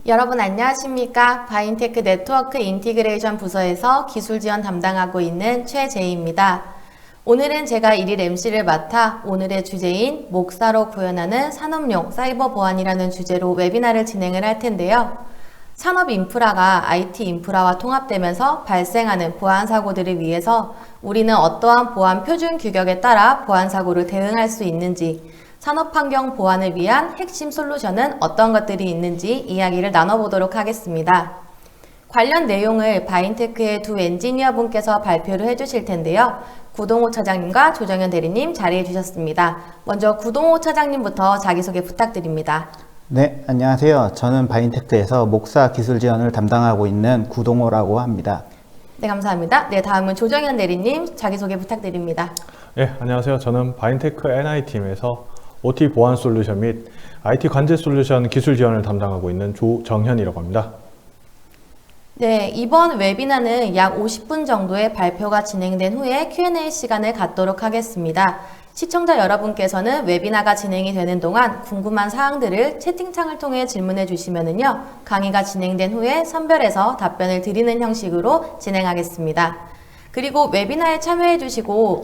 여러분 안녕하십니까? 바인테크 네트워크 인티그레이션 부서에서 기술 지원 담당하고 있는 최재희입니다. 오늘은 제가 일일 MC를 맡아 오늘의 주제인 목사로 구현하는 산업용 사이버 보안이라는 주제로 웨비나를 진행을 할 텐데요. 산업 인프라가 IT 인프라와 통합되면서 발생하는 보안 사고들을 위해서 우리는 어떠한 보안 표준 규격에 따라 보안 사고를 대응할 수 있는지, 산업 환경 보안을 위한 핵심 솔루션은 어떤 것들이 있는지 이야기를 나눠보도록 하겠습니다. 관련 내용을 바인테크의 두 엔지니어 분께서 발표를 해주실 텐데요. 구동호 차장님과 조정현 대리님 자리해 주셨습니다. 먼저 구동호 차장님부터 자기소개 부탁드립니다. 네, 안녕하세요. 저는 바인테크에서 목사 기술 지원을 담당하고 있는 구동호라고 합니다. 네, 감사합니다. 네, 다음은 조정현 대리님 자기소개 부탁드립니다. 네, 안녕하세요. 저는 바인테크 NI팀에서 OT 보안 솔루션 및 IT 관제 솔루션 기술 지원을 담당하고 있는 조정현이라고 합니다. 네, 이번 웨비나는 약 50분 정도의 발표가 진행된 후에 Q&A 시간을 갖도록 하겠습니다. 시청자 여러분께서는 웨비나가 진행이 되는 동안 궁금한 사항들을 채팅창을 통해 질문해 주시면은요, 강의가 진행된 후에 선별해서 답변을 드리는 형식으로 진행하겠습니다. 그리고 웨비나에 참여해 주시고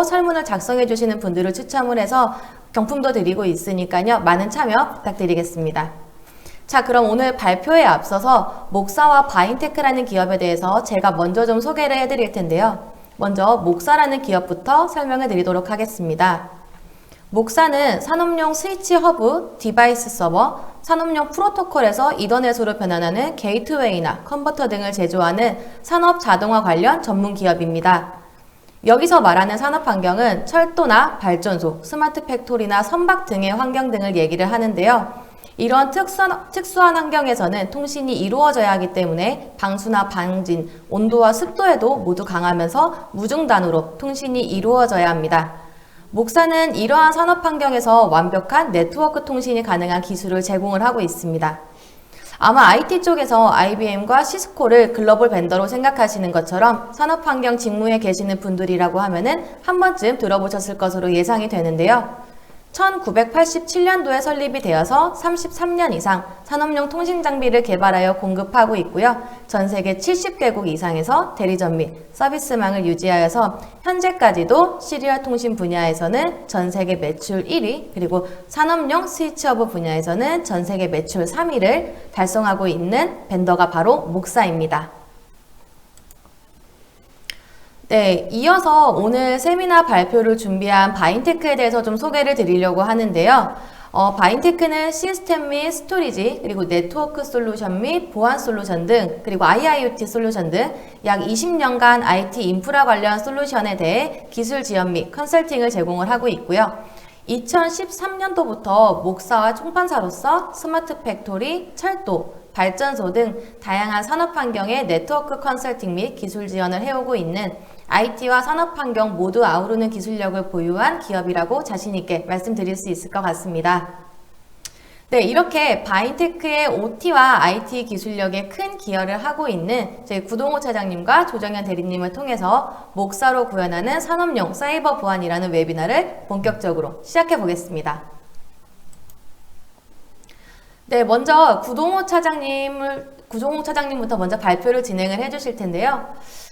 설문을 작성해 주시는 분들을 추첨을 해서 경품도 드리고 있으니까요. 많은 참여 부탁드리겠습니다. 자, 그럼 오늘 발표에 앞서서 목사와 바인테크라는 기업에 대해서 제가 먼저 좀 소개를 해드릴 텐데요. 먼저 목사라는 기업부터 설명해 드리도록 하겠습니다. 목사는 산업용 스위치 허브, 디바이스 서버, 산업용 프로토콜에서 이더넷으로 변환하는 게이트웨이나 컨버터 등을 제조하는 산업 자동화 관련 전문 기업입니다. 여기서 말하는 산업 환경은 철도나 발전소, 스마트 팩토리나 선박 등의 환경 등을 얘기를 하는데요. 이런 특수한 환경에서는 통신이 이루어져야 하기 때문에 방수나 방진, 온도와 습도에도 모두 강하면서 무중단으로 통신이 이루어져야 합니다. 목사는 이러한 산업 환경에서 완벽한 네트워크 통신이 가능한 기술을 제공을 하고 있습니다. 아마 IT 쪽에서 IBM과 시스코를 글로벌 벤더로 생각하시는 것처럼 산업 환경 직무에 계시는 분들이라고 하면은 한 번쯤 들어보셨을 것으로 예상이 되는데요. 1987년도에 설립이 되어서 33년 이상 산업용 통신 장비를 개발하여 공급하고 있고요. 전 세계 70개국 이상에서 대리점 및 서비스망을 유지하여서 현재까지도 시리얼 통신 분야에서는 전 세계 매출 1위, 그리고 산업용 스위치허브 분야에서는 전 세계 매출 3위를 달성하고 있는 벤더가 바로 목사입니다. 네, 이어서 오늘 세미나 발표를 준비한 바인테크에 대해서 좀 소개를 드리려고 하는데요. 바인테크는 시스템 및 스토리지, 그리고 네트워크 솔루션 및 보안 솔루션 등, 그리고 IIoT 솔루션 등 약 20년간 IT 인프라 관련 솔루션에 대해 기술 지원 및 컨설팅을 제공을 하고 있고요. 2013년도부터 목사와 총판사로서 스마트 팩토리, 철도, 발전소 등 다양한 산업 환경의 네트워크 컨설팅 및 기술 지원을 해오고 있는 IT와 산업 환경 모두 아우르는 기술력을 보유한 기업이라고 자신 있게 말씀드릴 수 있을 것 같습니다. 네, 이렇게 바인테크의 OT와 IT 기술력에 큰 기여를 하고 있는 저희 구동호 차장님과 조정현 대리님을 통해서 목사로 구현하는 산업용 사이버 보안이라는 웨비나를 본격적으로 시작해 보겠습니다. 네, 먼저 구동호 차장님부터 먼저 발표를 진행을 해 주실 텐데요.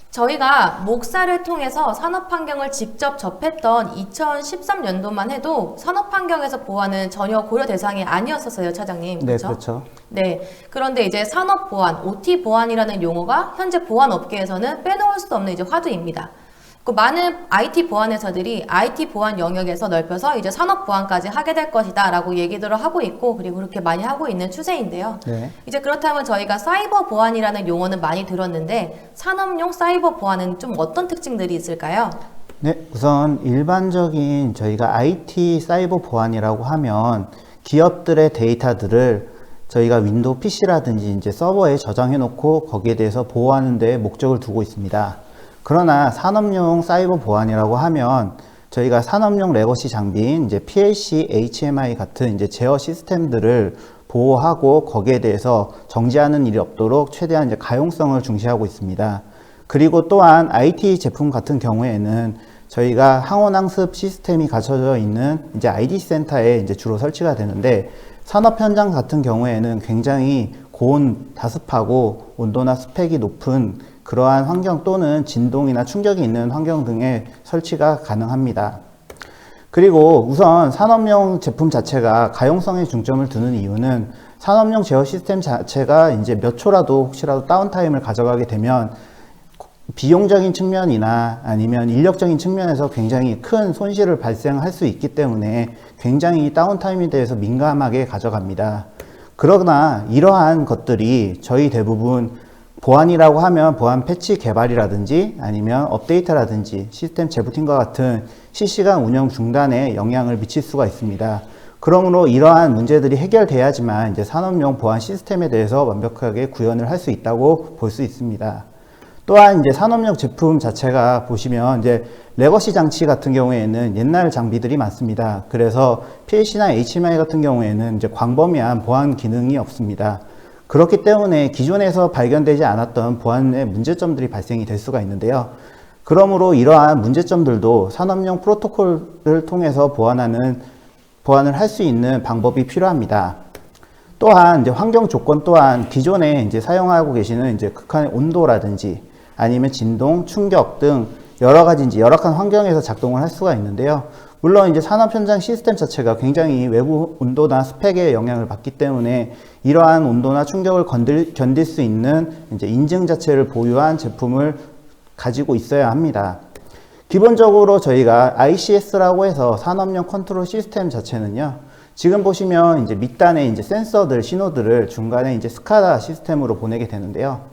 저희가 목사를 통해서 산업 환경을 직접 접했던 2013년도만 해도 산업 환경에서 보안은 전혀 고려 대상이 아니었었어요, 차장님. 네, 그렇죠? 그렇죠. 네. 그런데 이제 산업 보안, OT 보안이라는 용어가 현재 보안 업계에서는 빼놓을 수 없는 이제 화두입니다. 그 많은 IT 보안 회사들이 IT 보안 영역에서 넓혀서 이제 산업 보안까지 하게 될 것이다 라고 얘기들을 하고 있고, 그리고 그렇게 많이 하고 있는 추세인데요. 네. 이제 그렇다면 저희가 사이버 보안이라는 용어는 많이 들었는데 산업용 사이버 보안은 좀 어떤 특징들이 있을까요? 네, 우선 일반적인 저희가 IT 사이버 보안이라고 하면 기업들의 데이터들을 저희가 윈도우 PC라든지 이제 서버에 저장해 놓고 거기에 대해서 보호하는 데 목적을 두고 있습니다. 그러나 산업용 사이버 보안이라고 하면 저희가 산업용 레거시 장비인 이제 PLC, HMI 같은 이제 제어 시스템들을 보호하고 거기에 대해서 정지하는 일이 없도록 최대한 이제 가용성을 중시하고 있습니다. 그리고 또한 IT 제품 같은 경우에는 저희가 항원항습 시스템이 갖춰져 있는 이제 IDC 센터에 이제 주로 설치가 되는데 산업 현장 같은 경우에는 굉장히 고온 다습하고 온도나 스펙이 높은 그러한 환경 또는 진동이나 충격이 있는 환경 등에 설치가 가능합니다. 그리고 우선 산업용 제품 자체가 가용성에 중점을 두는 이유는 산업용 제어 시스템 자체가 이제 몇 초라도 혹시라도 다운타임을 가져가게 되면 비용적인 측면이나 아니면 인력적인 측면에서 굉장히 큰 손실을 발생할 수 있기 때문에 굉장히 다운타임에 대해서 민감하게 가져갑니다. 그러나 이러한 것들이 저희 대부분 보안이라고 하면 보안 패치 개발이라든지 아니면 업데이트라든지 시스템 재부팅과 같은 실시간 운영 중단에 영향을 미칠 수가 있습니다. 그러므로 이러한 문제들이 해결돼야지만 이제 산업용 보안 시스템에 대해서 완벽하게 구현을 할 수 있다고 볼 수 있습니다. 또한 이제 산업용 제품 자체가 보시면 이제 레거시 장치 같은 경우에는 옛날 장비들이 많습니다. 그래서 PLC나 HMI 같은 경우에는 이제 광범위한 보안 기능이 없습니다. 그렇기 때문에 기존에서 발견되지 않았던 보안의 문제점들이 발생이 될 수가 있는데요. 그러므로 이러한 문제점들도 산업용 프로토콜을 통해서 보완을 할 수 있는 방법이 필요합니다. 또한 이제 환경 조건 또한 기존에 이제 사용하고 계시는 이제 극한의 온도라든지 아니면 진동, 충격 등 여러 가지 이제 열악한 환경에서 작동을 할 수가 있는데요. 물론 이제 산업 현장 시스템 자체가 굉장히 외부 온도나 스펙에 영향을 받기 때문에 이러한 온도나 충격을 견딜 수 있는 이제 인증 자체를 보유한 제품을 가지고 있어야 합니다. 기본적으로 저희가 ICS라고 해서 산업용 컨트롤 시스템 자체는요. 지금 보시면 이제 밑단에 이제 센서들 신호들을 중간에 이제 스카다 시스템으로 보내게 되는데요.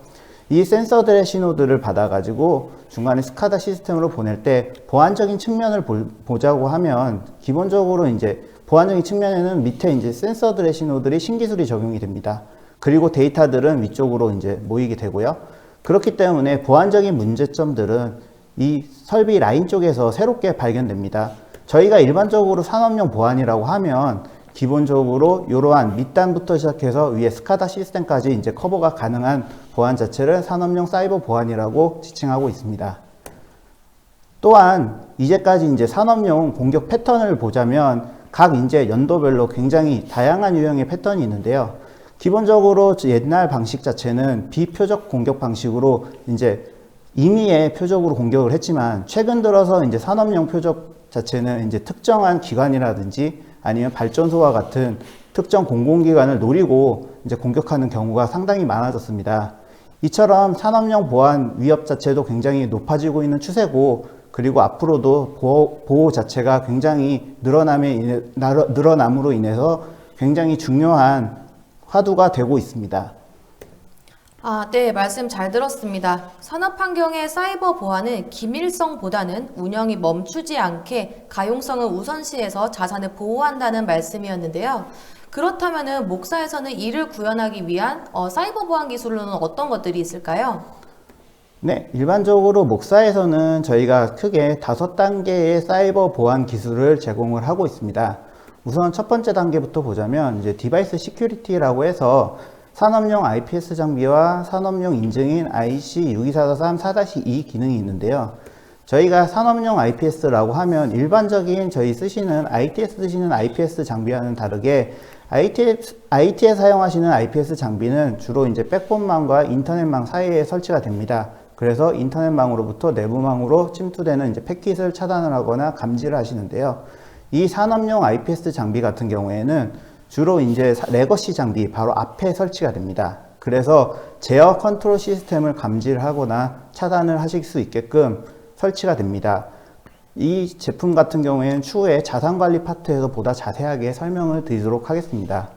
이 센서들의 신호들을 받아가지고 중간에 스카다 시스템으로 보낼 때 보안적인 측면을 보자고 하면 기본적으로 이제 보안적인 측면에는 밑에 이제 센서들의 신호들이 신기술이 적용이 됩니다. 그리고 데이터들은 위쪽으로 이제 모이게 되고요. 그렇기 때문에 보안적인 문제점들은 이 설비 라인 쪽에서 새롭게 발견됩니다. 저희가 일반적으로 산업용 보안이라고 하면 기본적으로 이러한 밑단부터 시작해서 위에 스카다 시스템까지 이제 커버가 가능한 보안 자체를 산업용 사이버 보안이라고 지칭하고 있습니다. 또한 이제까지 이제 산업용 공격 패턴을 보자면 각 이제 연도별로 굉장히 다양한 유형의 패턴이 있는데요. 기본적으로 옛날 방식 자체는 비표적 공격 방식으로 이제 임의의 표적으로 공격을 했지만 최근 들어서 이제 산업용 표적 자체는 이제 특정한 기관이라든지 아니면 발전소와 같은 특정 공공기관을 노리고 이제 공격하는 경우가 상당히 많아졌습니다. 이처럼 산업용 보안 위협 자체도 굉장히 높아지고 있는 추세고 그리고 앞으로도 보호 자체가 굉장히 늘어남으로 인해서 굉장히 중요한 화두가 되고 있습니다. 네, 말씀 잘 들었습니다. 산업 환경의 사이버 보안은 기밀성보다는 운영이 멈추지 않게 가용성을 우선시해서 자산을 보호한다는 말씀이었는데요. 그렇다면은 목사에서는 이를 구현하기 위한 사이버 보안 기술로는 어떤 것들이 있을까요? 네, 일반적으로 목사에서는 저희가 크게 5단계의 사이버 보안 기술을 제공을 하고 있습니다. 우선 첫 번째 단계부터 보자면 이제 디바이스 시큐리티라고 해서 산업용 IPS 장비와 산업용 인증인 IC62443-4-2 기능이 있는데요. 저희가 산업용 IPS라고 하면 일반적인 저희 쓰시는 ITS 쓰시는 IPS 장비와는 다르게 IT에 사용하시는 IPS 장비는 주로 이제 백본망과 인터넷망 사이에 설치가 됩니다. 그래서 인터넷망으로부터 내부망으로 침투되는 이제 패킷을 차단을 하거나 감지를 하시는데요. 이 산업용 IPS 장비 같은 경우에는 주로 이제 레거시 장비 바로 앞에 설치가 됩니다. 그래서 제어 컨트롤 시스템을 감지를 하거나 차단을 하실 수 있게끔 설치가 됩니다. 이 제품 같은 경우에는 추후에 자산관리 파트에서 보다 자세하게 설명을 드리도록 하겠습니다.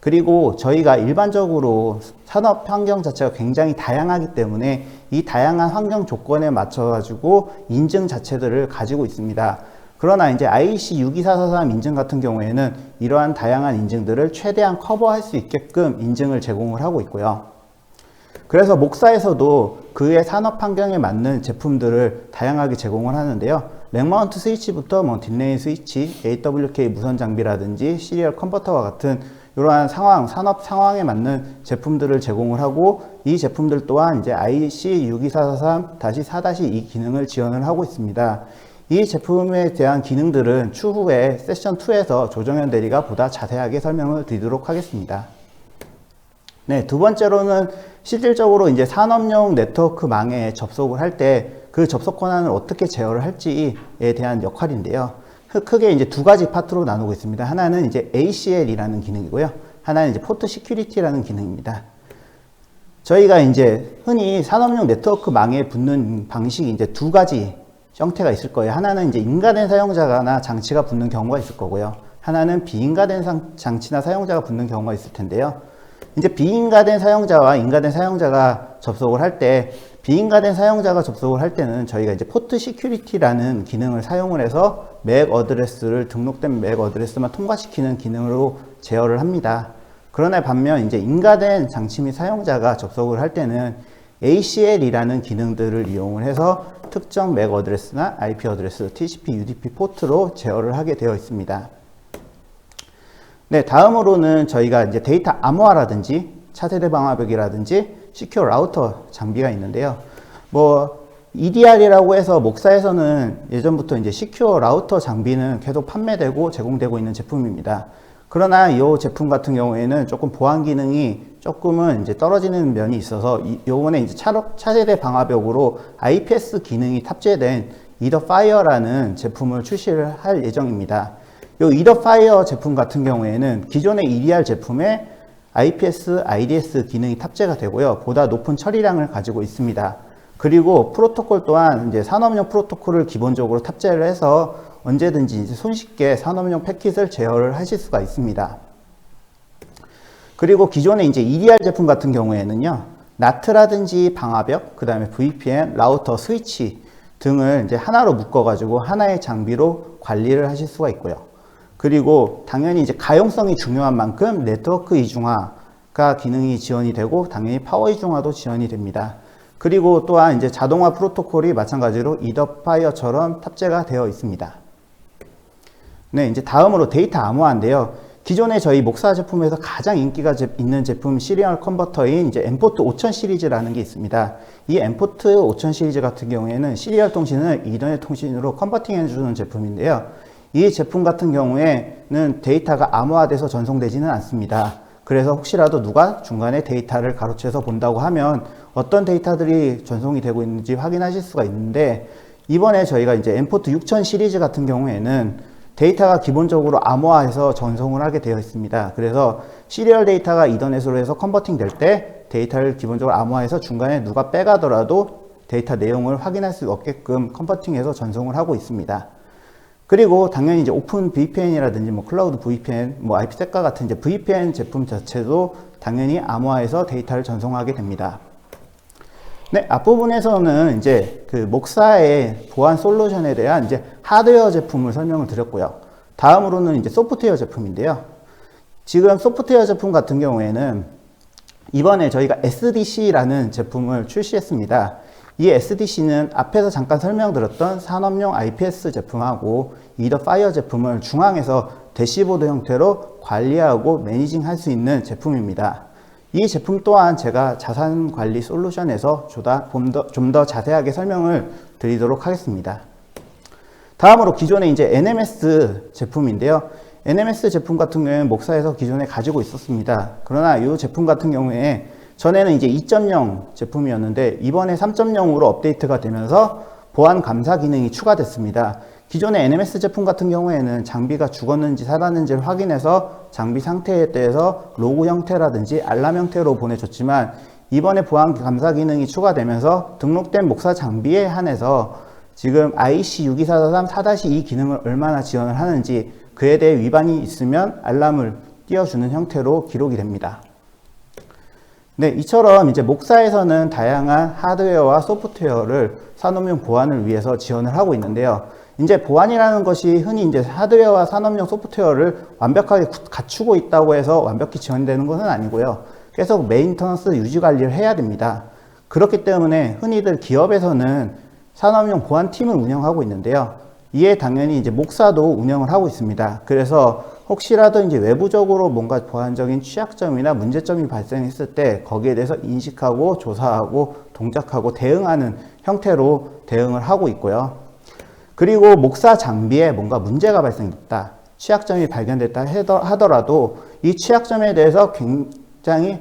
그리고 저희가 일반적으로 산업 환경 자체가 굉장히 다양하기 때문에 이 다양한 환경 조건에 맞춰 가지고 인증 자체들을 가지고 있습니다. 그러나 이제 IC62443 인증 같은 경우에는 이러한 다양한 인증들을 최대한 커버할 수 있게끔 인증을 제공을 하고 있고요. 그래서 목사에서도 그의 산업 환경에 맞는 제품들을 다양하게 제공을 하는데요. 렉마운트 스위치부터 딜레이 스위치, AWK 무선 장비라든지 시리얼 컨버터와 같은 이러한 산업 상황에 맞는 제품들을 제공을 하고 이 제품들 또한 이제 IC62443-4-2 기능을 지원을 하고 있습니다. 이 제품에 대한 기능들은 추후에 세션 2에서 조정현 대리가 보다 자세하게 설명을 드리도록 하겠습니다. 네, 두 번째로는 실질적으로 이제 산업용 네트워크망에 접속을 할 때 그 접속 권한을 어떻게 제어를 할지에 대한 역할인데요. 크게 이제 두 가지 파트로 나누고 있습니다. 하나는 이제 ACL이라는 기능이고요. 하나는 이제 포트 시큐리티라는 기능입니다. 저희가 이제 흔히 산업용 네트워크망에 붙는 방식이 이제 두 가지 형태가 있을 거예요. 하나는 이제 인가된 사용자나 장치가 붙는 경우가 있을 거고요. 하나는 비인가된 장치나 사용자가 붙는 경우가 있을 텐데요. 이제 비인가된 사용자와 인가된 사용자가 접속을 할 때, 비인가된 사용자가 접속을 할 때는 저희가 이제 포트 시큐리티라는 기능을 사용을 해서 맥 어드레스를 등록된 맥 어드레스만 통과시키는 기능으로 제어를 합니다. 그러나 반면 이제 인가된 장치 및 사용자가 접속을 할 때는 ACL이라는 기능들을 이용을 해서 특정 맥 어드레스나 IP 어드레스, TCP, UDP 포트로 제어를 하게 되어 있습니다. 네, 다음으로는 저희가 이제 데이터 암호화라든지 차세대 방화벽이라든지 시큐어 라우터 장비가 있는데요. EDR이라고 해서 목사에서는 예전부터 이제 시큐어 라우터 장비는 계속 판매되고 제공되고 있는 제품입니다. 그러나 이 제품 같은 경우에는 조금 보안 기능이 조금은 이제 떨어지는 면이 있어서 요번에 이제 차세대 방화벽으로 IPS 기능이 탑재된 이더파이어라는 제품을 출시를 할 예정입니다. 요 이더파이어 제품 같은 경우에는 기존의 EDR 제품에 IPS, IDS 기능이 탑재가 되고요. 보다 높은 처리량을 가지고 있습니다. 그리고 프로토콜 또한 이제 산업용 프로토콜을 기본적으로 탑재를 해서 언제든지 이제 손쉽게 산업용 패킷을 제어를 하실 수가 있습니다. 그리고 기존의 이제 EDR 제품 같은 경우에는요, 나트라든지 방화벽, 그 다음에 VPN, 라우터, 스위치 등을 이제 하나로 묶어가지고 하나의 장비로 관리를 하실 수가 있고요. 그리고 당연히 이제 가용성이 중요한 만큼 네트워크 이중화가 기능이 지원이 되고 당연히 파워 이중화도 지원이 됩니다. 그리고 또한 이제 자동화 프로토콜이 마찬가지로 이더파이어처럼 탑재가 되어 있습니다. 네, 이제 다음으로 데이터 암호화인데요. 기존에 저희 목사 제품에서 가장 인기가 있는 제품 시리얼 컨버터인 이제 엠포트 5000 시리즈라는 게 있습니다. 이 엠포트 5000 시리즈 같은 경우에는 시리얼 통신을 이더넷 통신으로 컨버팅 해주는 제품인데요. 이 제품 같은 경우에는 데이터가 암호화돼서 전송되지는 않습니다. 그래서 혹시라도 누가 중간에 데이터를 가로채서 본다고 하면 어떤 데이터들이 전송이 되고 있는지 확인하실 수가 있는데, 이번에 저희가 이제 엠포트 6000 시리즈 같은 경우에는 데이터가 기본적으로 암호화해서 전송을 하게 되어 있습니다. 그래서 시리얼 데이터가 이더넷으로 해서 컨버팅 될 때 데이터를 기본적으로 암호화해서 중간에 누가 빼가더라도 데이터 내용을 확인할 수 없게끔 컨버팅해서 전송을 하고 있습니다. 그리고 당연히 이제 오픈 VPN이라든지 클라우드 VPN, IP세카 같은 이제 VPN 제품 자체도 당연히 암호화해서 데이터를 전송하게 됩니다. 네, 앞부분에서는 이제 그 목사의 보안 솔루션에 대한 이제 하드웨어 제품을 설명을 드렸고요. 다음으로는 이제 소프트웨어 제품인데요. 지금 소프트웨어 제품 같은 경우에는 이번에 저희가 SDC라는 제품을 출시했습니다. 이 SDC는 앞에서 잠깐 설명드렸던 산업용 IPS 제품하고 이더파이어 제품을 중앙에서 대시보드 형태로 관리하고 매니징 할 수 있는 제품입니다. 이 제품 또한 제가 자산관리 솔루션에서 좀 더 자세하게 설명을 드리도록 하겠습니다. 다음으로 기존에 이제 NMS 제품인데요. NMS 제품 같은 경우에는 목사에서 기존에 가지고 있었습니다. 그러나 이 제품 같은 경우에 전에는 이제 2.0 제품이었는데 이번에 3.0으로 업데이트가 되면서 보안 감사 기능이 추가됐습니다. 기존의 NMS 제품 같은 경우에는 장비가 죽었는지 살았는지를 확인해서 장비 상태에 대해서 로그 형태라든지 알람 형태로 보내줬지만, 이번에 보안 감사 기능이 추가되면서 등록된 목사 장비에 한해서 지금 IEC62443 4-2 기능을 얼마나 지원을 하는지, 그에 대해 위반이 있으면 알람을 띄워주는 형태로 기록이 됩니다. 네, 이처럼 이제 목사에서는 다양한 하드웨어와 소프트웨어를 산업용 보안을 위해서 지원을 하고 있는데요. 이제 보안이라는 것이 흔히 이제 하드웨어와 산업용 소프트웨어를 완벽하게 갖추고 있다고 해서 완벽히 지원되는 것은 아니고요. 계속 메인터넌스 유지 관리를 해야 됩니다. 그렇기 때문에 흔히들 기업에서는 산업용 보안팀을 운영하고 있는데요. 이에 당연히 이제 목사도 운영을 하고 있습니다. 그래서 혹시라도 이제 외부적으로 뭔가 보안적인 취약점이나 문제점이 발생했을 때 거기에 대해서 인식하고 조사하고 동작하고 대응하는 형태로 대응을 하고 있고요. 그리고 목사 장비에 뭔가 문제가 발생했다, 취약점이 발견됐다 하더라도 이 취약점에 대해서 굉장히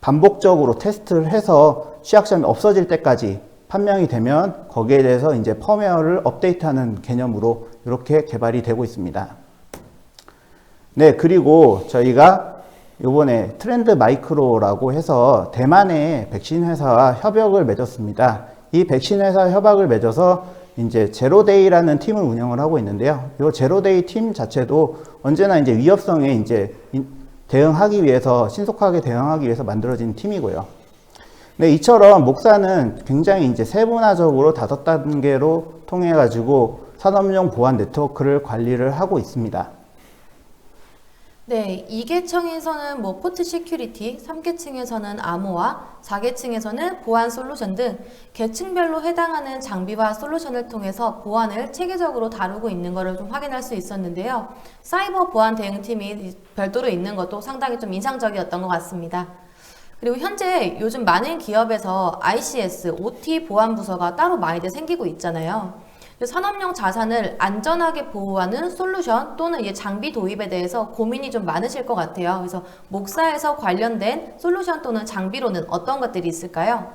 반복적으로 테스트를 해서 취약점이 없어질 때까지 판명이 되면 거기에 대해서 이제 펌웨어를 업데이트하는 개념으로 이렇게 개발이 되고 있습니다. 네, 그리고 저희가 이번에 트렌드 마이크로라고 해서 대만의 백신 회사와 협약을 맺었습니다. 이 백신 회사 협약을 맺어서 이제 제로데이라는 팀을 운영을 하고 있는데요. 이 제로데이 팀 자체도 언제나 이제 위협성에 이제 대응하기 위해서, 신속하게 대응하기 위해서 만들어진 팀이고요. 네, 이처럼 목사는 굉장히 이제 세분화적으로 5단계로 통해 가지고 산업용 보안 네트워크를 관리를 하고 있습니다. 네, 2계층에서는 뭐 포트 시큐리티, 3계층에서는 암호화, 4계층에서는 보안 솔루션 등 계층별로 해당하는 장비와 솔루션을 통해서 보안을 체계적으로 다루고 있는 것을 좀 확인할 수 있었는데요. 사이버 보안 대응팀이 별도로 있는 것도 상당히 좀 인상적이었던 것 같습니다. 그리고 현재 요즘 많은 기업에서 ICS, OT 보안 부서가 따로 많이들 생기고 있잖아요. 산업용 자산을 안전하게 보호하는 솔루션 또는 이 장비 도입에 대해서 고민이 좀 많으실 것 같아요. 그래서 목사에서 관련된 솔루션 또는 장비로는 어떤 것들이 있을까요?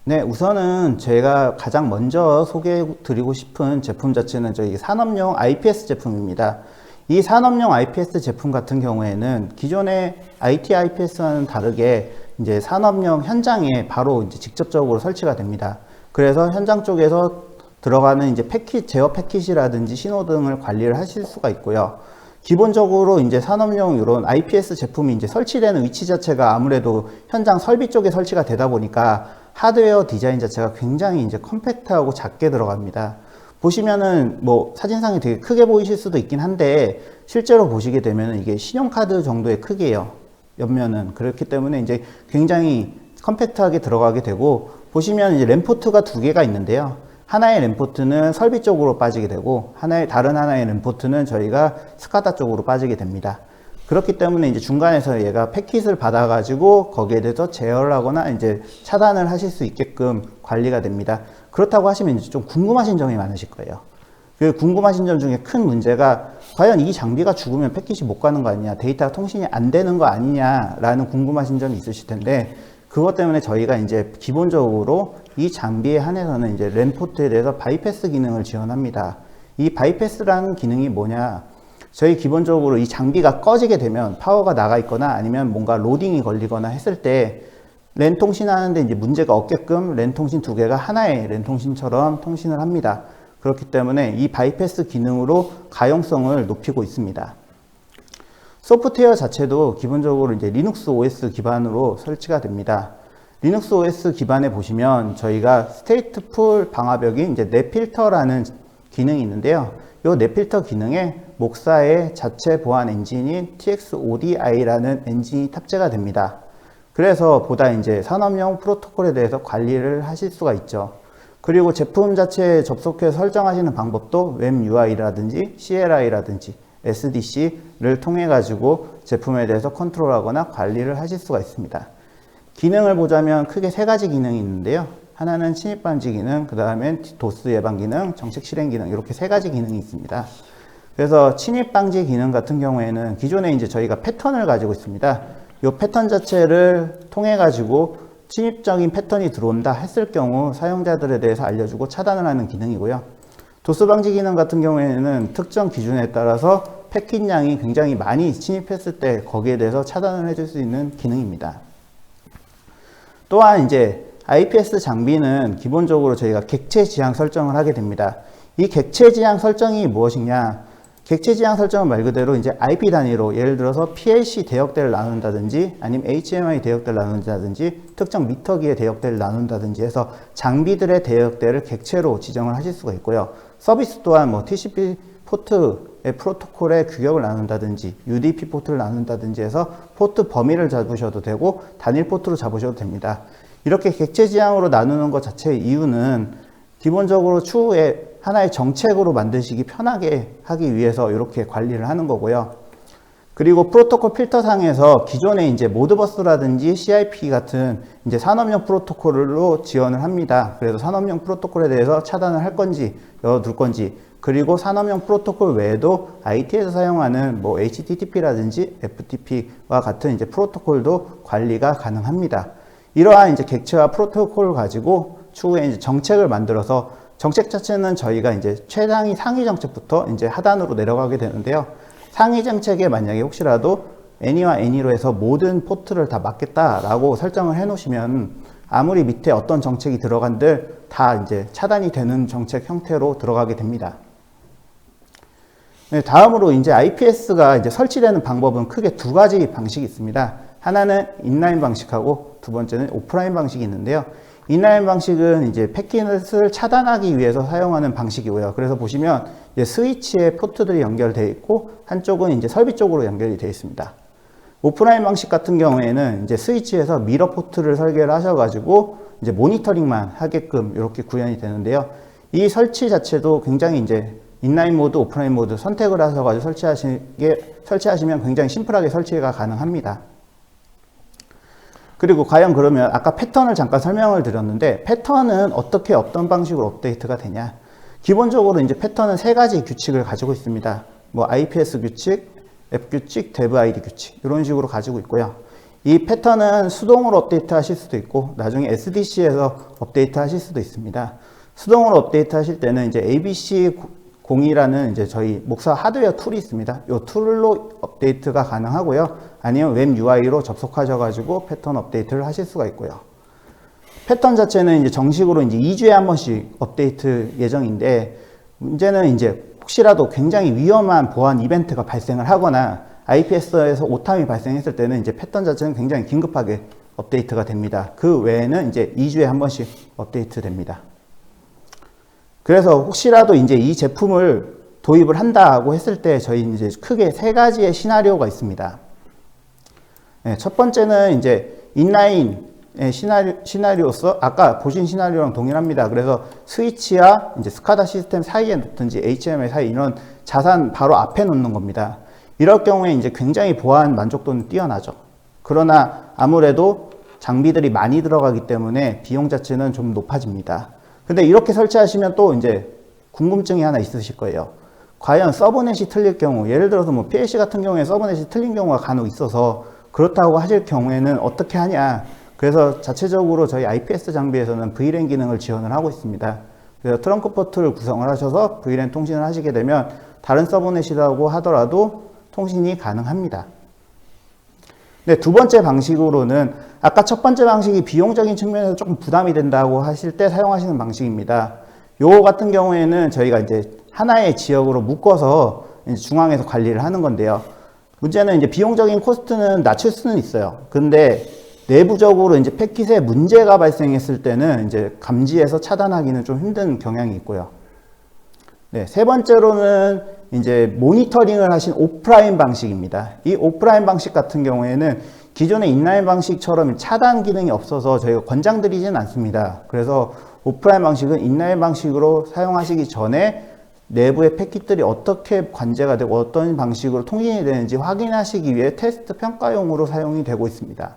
네, 우선은 제가 가장 먼저 소개해 드리고 싶은 제품 자체는 저희 산업용 IPS 제품입니다. 이 산업용 IPS 제품 같은 경우에는 기존의 IT IPS와는 다르게 이제 산업용 현장에 바로 이제 직접적으로 설치가 됩니다. 그래서 현장 쪽에서 들어가는 이제 제어 패킷이라든지 신호등을 관리를 하실 수가 있고요. 기본적으로 이제 산업용 이런 IPS 제품이 이제 설치되는 위치 자체가 아무래도 현장 설비 쪽에 설치가 되다 보니까 하드웨어 디자인 자체가 굉장히 이제 컴팩트하고 작게 들어갑니다. 보시면은 뭐 사진상에 되게 크게 보이실 수도 있긴 한데 실제로 보시게 되면은 이게 신용카드 정도의 크기예요. 옆면은. 그렇기 때문에 이제 굉장히 컴팩트하게 들어가게 되고, 보시면 이제 램포트가 2개가 있는데요. 하나의 램포트는 설비 쪽으로 빠지게 되고 다른 하나의 램포트는 저희가 스카다 쪽으로 빠지게 됩니다. 그렇기 때문에 이제 중간에서 얘가 패킷을 받아 가지고 거기에 대해서 제어를 하거나 이제 차단을 하실 수 있게끔 관리가 됩니다. 그렇다고 하시면 이제 좀 궁금하신 점이 많으실 거예요. 그 궁금하신 점 중에 큰 문제가 과연 이 장비가 죽으면 패킷이 못 가는 거 아니냐, 데이터가 통신이 안 되는 거 아니냐라는 궁금하신 점이 있으실 텐데, 그것 때문에 저희가 이제 기본적으로 이 장비에 한해서는 이제 램포트에 대해서 바이패스 기능을 지원합니다. 이 바이패스라는 기능이 뭐냐? 저희 기본적으로 이 장비가 꺼지게 되면, 파워가 나가 있거나 아니면 뭔가 로딩이 걸리거나 했을 때 랜 통신하는데 이제 문제가 없게끔 랜 통신 2개가 하나의 랜 통신처럼 통신을 합니다. 그렇기 때문에 이 바이패스 기능으로 가용성을 높이고 있습니다. 소프트웨어 자체도 기본적으로 이제 리눅스 OS 기반으로 설치가 됩니다. 리눅스 OS 기반에 보시면 저희가 스테이트풀 방화벽인 이제 넷필터라는 기능이 있는데요. 이 넷필터 기능에 목사의 자체 보안 엔진인 TXODI라는 엔진이 탑재가 됩니다. 그래서 보다 이제 산업용 프로토콜에 대해서 관리를 하실 수가 있죠. 그리고 제품 자체에 접속해서 설정하시는 방법도 웹 UI라든지 CLI라든지 SDC를 통해 가지고 제품에 대해서 컨트롤하거나 관리를 하실 수가 있습니다. 기능을 보자면 크게 3가지 기능이 있는데요. 하나는 침입 방지 기능, 그 다음엔 도스 예방 기능, 정책 실행 기능, 이렇게 3가지 기능이 있습니다. 그래서 침입 방지 기능 같은 경우에는 기존에 이제 저희가 패턴을 가지고 있습니다. 이 패턴 자체를 통해 가지고 침입적인 패턴이 들어온다 했을 경우 사용자들에 대해서 알려주고 차단을 하는 기능이고요. 도스 방지 기능 같은 경우에는 특정 기준에 따라서 패킷량이 굉장히 많이 침입했을 때 거기에 대해서 차단을 해줄 수 있는 기능입니다. 또한 이제 IPS 장비는 기본적으로 저희가 객체 지향 설정을 하게 됩니다. 이 객체 지향 설정이 무엇이냐? 객체 지향 설정은 말 그대로 이제 IP 단위로, 예를 들어서 PLC 대역대를 나눈다든지 아니면 HMI 대역대를 나눈다든지 특정 미터기의 대역대를 나눈다든지 해서 장비들의 대역대를 객체로 지정을 하실 수가 있고요. 서비스 또한 뭐 TCP 포트의 프로토콜의 규격을 나눈다든지 UDP 포트를 나눈다든지 해서 포트 범위를 잡으셔도 되고 단일 포트로 잡으셔도 됩니다. 이렇게 객체 지향으로 나누는 것 자체의 이유는 기본적으로 추후에 하나의 정책으로 만드시기 편하게 하기 위해서 이렇게 관리를 하는 거고요. 그리고 프로토콜 필터 상에서 기존의 이제 모드버스라든지 CIP 같은 이제 산업용 프로토콜로 지원을 합니다. 그래서 산업용 프로토콜에 대해서 차단을 할 건지 열어둘 건지, 그리고 산업용 프로토콜 외에도 IT에서 사용하는 뭐 HTTP라든지 FTP와 같은 이제 프로토콜도 관리가 가능합니다. 이러한 이제 객체와 프로토콜을 가지고 추후에 이제 정책을 만들어서, 정책 자체는 저희가 이제 최상위 상위 정책부터 이제 하단으로 내려가게 되는데요. 상위 정책에 만약에 혹시라도 애니와 애니로 해서 모든 포트를 다 막겠다라고 설정을 해 놓으시면 아무리 밑에 어떤 정책이 들어간들 다 이제 차단이 되는 정책 형태로 들어가게 됩니다. 네, 다음으로 이제 IPS가 이제 설치되는 방법은 크게 두 가지 방식이 있습니다. 하나는 인라인 방식하고 두 번째는 오프라인 방식이 있는데요. 인라인 방식은 이제 패킷을 차단하기 위해서 사용하는 방식이고요. 그래서 보시면 이제 스위치에 포트들이 연결되어 있고 한쪽은 이제 설비 쪽으로 연결이 되어 있습니다. 오프라인 방식 같은 경우에는 이제 스위치에서 미러 포트를 설계를 하셔가지고 이제 모니터링만 하게끔 이렇게 구현이 되는데요. 이 설치 자체도 굉장히 이제 인라인 모드, 오프라인 모드 선택을 하셔가지고 설치하시면 굉장히 심플하게 설치가 가능합니다. 그리고 과연 그러면 아까 패턴을 잠깐 설명을 드렸는데, 패턴은 어떻게 어떤 방식으로 업데이트가 되냐? 기본적으로 이제 패턴은 세 가지 규칙을 가지고 있습니다. 뭐 IPS 규칙, 앱 규칙, 데브 아이디 규칙 이런 식으로 가지고 있고요. 이 패턴은 수동으로 업데이트 하실 수도 있고 나중에 SDC에서 업데이트 하실 수도 있습니다. 수동으로 업데이트 하실 때는 이제 ABC02라는 이제 저희 목사 하드웨어 툴이 있습니다. 이 툴로 업데이트가 가능하고요. 아니면 웹 UI로 접속하셔가지고 패턴 업데이트를 하실 수가 있고요. 패턴 자체는 이제 정식으로 이제 2주에 한 번씩 업데이트 예정인데, 문제는 이제 혹시라도 굉장히 위험한 보안 이벤트가 발생을 하거나 IPS에서 오탐이 발생했을 때는 이제 패턴 자체는 굉장히 긴급하게 업데이트가 됩니다. 그 외에는 이제 2주에 한 번씩 업데이트 됩니다. 그래서 혹시라도 이제 이 제품을 도입을 한다고 했을 때 저희 이제 크게 세 가지의 시나리오가 있습니다. 네, 첫 번째는 이제 인라인의 시나리오로서 아까 보신 시나리오랑 동일합니다. 그래서 스위치와 이제 스카다 시스템 사이에 놓든지 HMI 사이 이런 자산 바로 앞에 놓는 겁니다. 이럴 경우에 이제 굉장히 보안 만족도는 뛰어나죠. 그러나 아무래도 장비들이 많이 들어가기 때문에 비용 자체는 좀 높아집니다. 근데 이렇게 설치하시면 또 이제 궁금증이 하나 있으실 거예요. 과연 서브넷이 틀릴 경우, 예를 들어서 뭐 PLC 같은 경우에 서브넷이 틀린 경우가 간혹 있어서 그렇다고 하실 경우에는 어떻게 하냐. 그래서 자체적으로 저희 IPS 장비에서는 VLAN 기능을 지원을 하고 있습니다. 그래서 트렁크 포트를 구성을 하셔서 VLAN 통신을 하시게 되면 다른 서브넷이라고 하더라도 통신이 가능합니다. 네, 두 번째 방식으로는 아까 첫 번째 방식이 비용적인 측면에서 조금 부담이 된다고 하실 때 사용하시는 방식입니다. 요 같은 경우에는 저희가 이제 하나의 지역으로 묶어서 이제 중앙에서 관리를 하는 건데요. 문제는 이제 비용적인 코스트는 낮출 수는 있어요. 근데 내부적으로 이제 패킷에 문제가 발생했을 때는 이제 감지해서 차단하기는 좀 힘든 경향이 있고요. 네, 세 번째로는 이제 모니터링을 하신 오프라인 방식입니다. 이 오프라인 방식 같은 경우에는 기존의 인라인 방식처럼 차단 기능이 없어서 저희가 권장드리지는 않습니다. 그래서 오프라인 방식은 인라인 방식으로 사용하시기 전에 내부의 패킷들이 어떻게 관제가 되고 어떤 방식으로 통신이 되는지 확인하시기 위해 테스트 평가용으로 사용이 되고 있습니다.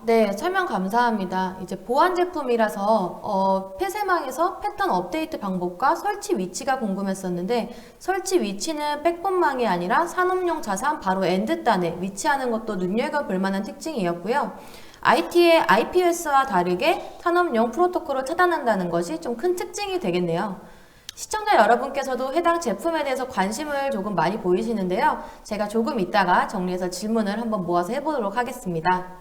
네, 설명 감사합니다. 이제 보안 제품이라서 폐쇄망에서 패턴 업데이트 방법과 설치 위치가 궁금했었는데, 설치 위치는 백본망이 아니라 산업용 자산 바로 엔드단에 위치하는 것도 눈여겨볼 만한 특징이었고요. IT의 IPS와 다르게 산업용 프로토콜을 차단한다는 것이 좀 큰 특징이 되겠네요. 시청자 여러분께서도 해당 제품에 대해서 관심을 조금 많이 보이시는데요. 제가 조금 이따가 정리해서 질문을 한번 모아서 해보도록 하겠습니다.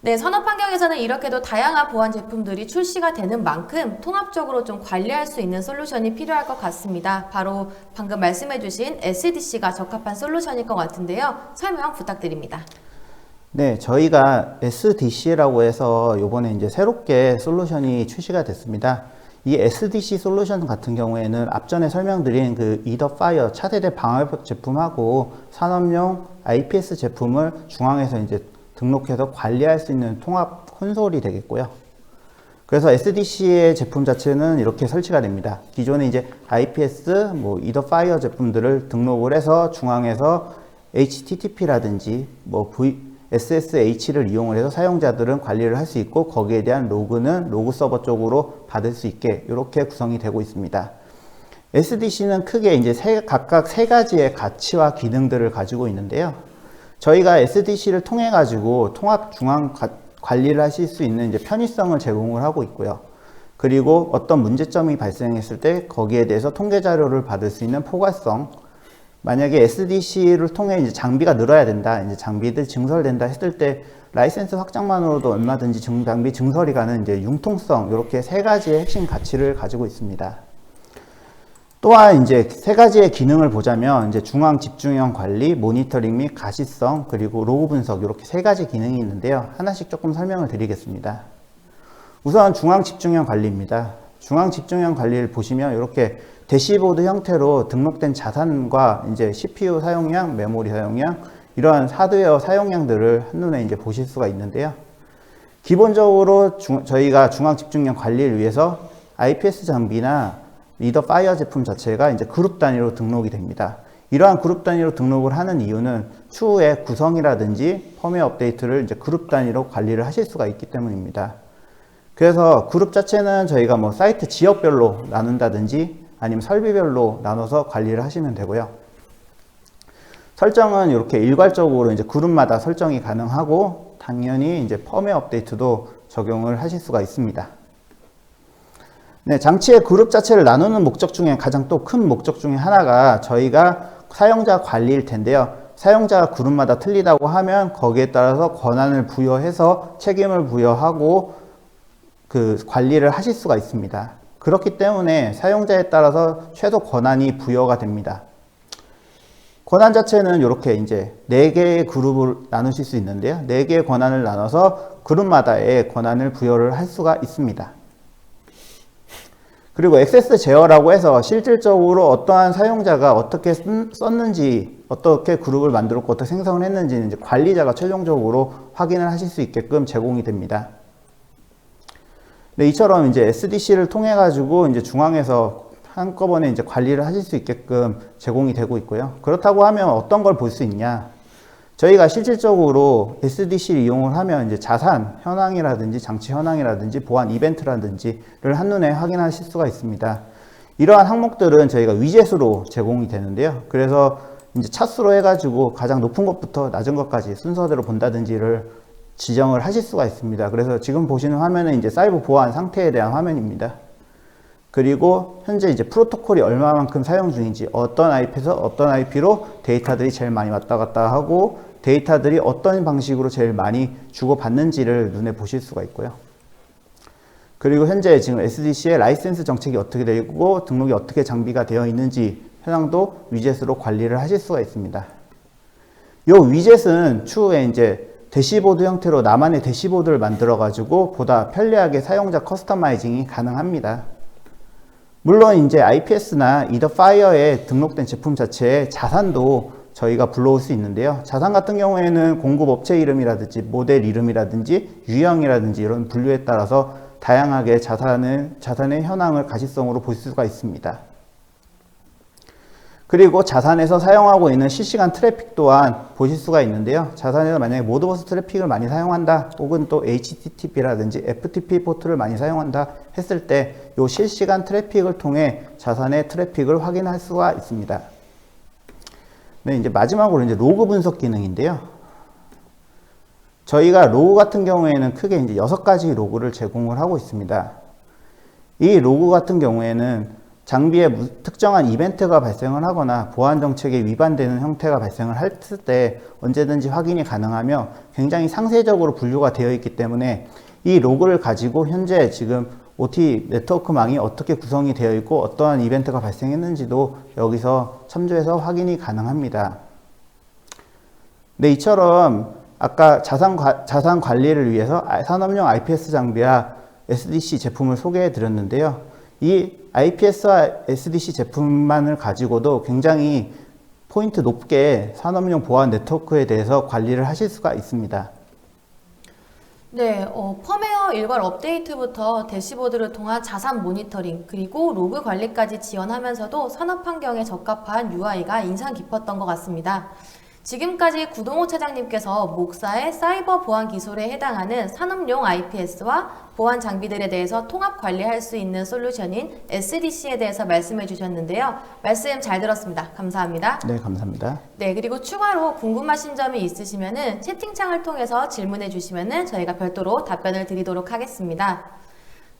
네, 산업 환경에서는 이렇게도 다양한 보안 제품들이 출시가 되는 만큼 통합적으로 좀 관리할 수 있는 솔루션이 필요할 것 같습니다. 바로 방금 말씀해주신 SDC가 적합한 솔루션일 것 같은데요. 설명 부탁드립니다. 네, 저희가 SDC라고 해서 요번에 이제 새롭게 솔루션이 출시가 됐습니다. 이 SDC 솔루션 같은 경우에는 앞전에 설명드린 그 이더파이어 차세대 방화벽 제품하고 산업용 IPS 제품을 중앙에서 이제 등록해서 관리할 수 있는 통합 콘솔이 되겠고요. 그래서 SDC의 제품 자체는 이렇게 설치가 됩니다. 기존에 이제 IPS, 뭐 이더파이어 제품들을 등록을 해서 중앙에서 HTTP라든지 뭐 SSH를 이용을 해서 사용자들은 관리를 할 수 있고 거기에 대한 로그는 로그 서버 쪽으로 받을 수 있게 이렇게 구성이 되고 있습니다. SDC는 크게 이제 각각 세 가지의 가치와 기능들을 가지고 있는데요. 저희가 SDC를 통해 가지고 통합 중앙 관리를 하실 수 있는 이제 편의성을 제공을 하고 있고요. 그리고 어떤 문제점이 발생했을 때 거기에 대해서 통계 자료를 받을 수 있는 포괄성. 만약에 SDC를 통해 이제 장비가 늘어야 된다, 이제 장비들 증설된다 했을 때 라이센스 확장만으로도 얼마든지 장비 증설이 가는 이제 융통성, 이렇게 세 가지의 핵심 가치를 가지고 있습니다. 또한 이제 세 가지의 기능을 보자면 이제 중앙 집중형 관리, 모니터링 및 가시성, 그리고 로그 분석 이렇게 세 가지 기능이 있는데요. 하나씩 조금 설명을 드리겠습니다. 우선 중앙 집중형 관리입니다. 중앙 집중형 관리를 보시면 이렇게 대시보드 형태로 등록된 자산과 이제 CPU 사용량, 메모리 사용량, 이러한 하드웨어 사용량들을 한눈에 이제 보실 수가 있는데요. 기본적으로 저희가 중앙 집중형 관리를 위해서 IPS 장비나 리더파이어 제품 자체가 이제 그룹 단위로 등록이 됩니다. 이러한 그룹 단위로 등록을 하는 이유는 추후에 구성이라든지 펌웨어 업데이트를 이제 그룹 단위로 관리를 하실 수가 있기 때문입니다. 그래서 그룹 자체는 저희가 뭐 사이트 지역별로 나눈다든지 아니면 설비별로 나눠서 관리를 하시면 되고요. 설정은 이렇게 일괄적으로 이제 그룹마다 설정이 가능하고 당연히 이제 펌웨어 업데이트도 적용을 하실 수가 있습니다. 네, 장치의 그룹 자체를 나누는 목적 중에 가장 또 큰 목적 중에 하나가 저희가 사용자 관리일 텐데요. 사용자가 그룹마다 틀리다고 하면 거기에 따라서 권한을 부여해서 책임을 부여하고 그 관리를 하실 수가 있습니다. 그렇기 때문에 사용자에 따라서 최소 권한이 부여가 됩니다. 권한 자체는 이렇게 이제 4개의 그룹을 나누실 수 있는데요. 4개의 권한을 나눠서 그룹마다의 권한을 부여를 할 수가 있습니다. 그리고 액세스 제어라고 해서 실질적으로 어떠한 사용자가 어떻게 썼는지, 어떻게 그룹을 만들었고 어떻게 생성을 했는지는 이제 관리자가 최종적으로 확인을 하실 수 있게끔 제공이 됩니다. 네, 이처럼 이제 SDC를 통해 가지고 이제 중앙에서 한꺼번에 이제 관리를 하실 수 있게끔 제공이 되고 있고요. 그렇다고 하면 어떤 걸 볼 수 있냐? 저희가 실질적으로 SDC를 이용을 하면 이제 자산 현황이라든지 장치 현황이라든지 보안 이벤트라든지를 한눈에 확인하실 수가 있습니다. 이러한 항목들은 저희가 위젯으로 제공이 되는데요. 그래서 이제 차수로 해가지고 가장 높은 것부터 낮은 것까지 순서대로 본다든지를 지정을 하실 수가 있습니다. 그래서 지금 보시는 화면은 이제 사이버 보안 상태에 대한 화면입니다. 그리고 현재 이제 프로토콜이 얼마만큼 사용 중인지, 어떤 IP에서 어떤 IP로 데이터들이 제일 많이 왔다 갔다 하고 데이터들이 어떤 방식으로 제일 많이 주고받는지를 눈에 보실 수가 있고요. 그리고 현재 지금 SDC의 라이센스 정책이 어떻게 되고 등록이 어떻게 장비가 되어 있는지 현황도 위젯으로 관리를 하실 수가 있습니다. 이 위젯은 추후에 이제 대시보드 형태로 나만의 대시보드를 만들어 가지고 보다 편리하게 사용자 커스터마이징이 가능합니다. 물론 이제 IPS나 이더파이어에 등록된 제품 자체의 자산도 저희가 불러올 수 있는데요. 자산 같은 경우에는 공급 업체 이름이라든지 모델 이름이라든지 유형이라든지 이런 분류에 따라서 다양하게 자산의 현황을 가시성으로 볼 수가 있습니다. 그리고 자산에서 사용하고 있는 실시간 트래픽 또한 보실 수가 있는데요. 자산에서 만약에 모드버스 트래픽을 많이 사용한다, 혹은 또 HTTP라든지 FTP 포트를 많이 사용한다 했을 때 이 실시간 트래픽을 통해 자산의 트래픽을 확인할 수가 있습니다. 네, 이제 마지막으로 이제 로그 분석 기능인데요. 저희가 로그 같은 경우에는 크게 이제 6가지 로그를 제공을 하고 있습니다. 이 로그 같은 경우에는 장비에 특정한 이벤트가 발생을 하거나 보안 정책에 위반되는 형태가 발생을 했을 때 언제든지 확인이 가능하며 굉장히 상세적으로 분류가 되어 있기 때문에 이 로그를 가지고 현재 지금 OT 네트워크망이 어떻게 구성이 되어 있고 어떠한 이벤트가 발생했는지도 여기서 참조해서 확인이 가능합니다. 네, 이처럼 아까 자산 관리를 위해서 산업용 IPS 장비와 SDC 제품을 소개해 드렸는데요. 이 IPS와 SDC 제품만을 가지고도 굉장히 포인트 높게 산업용 보안 네트워크에 대해서 관리를 하실 수가 있습니다. 네, 펌웨어 일괄 업데이트부터 대시보드를 통한 자산 모니터링, 그리고 로그 관리까지 지원하면서도 산업 환경에 적합한 UI가 인상 깊었던 것 같습니다. 지금까지 구동호 차장님께서 목사의 사이버 보안 기술에 해당하는 산업용 IPS와 보안 장비들에 대해서 통합 관리할 수 있는 솔루션인 SDC에 대해서 말씀해 주셨는데요. 말씀 잘 들었습니다. 감사합니다. 네, 감사합니다. 네, 그리고 추가로 궁금하신 점이 있으시면은 채팅창을 통해서 질문해 주시면은 저희가 별도로 답변을 드리도록 하겠습니다.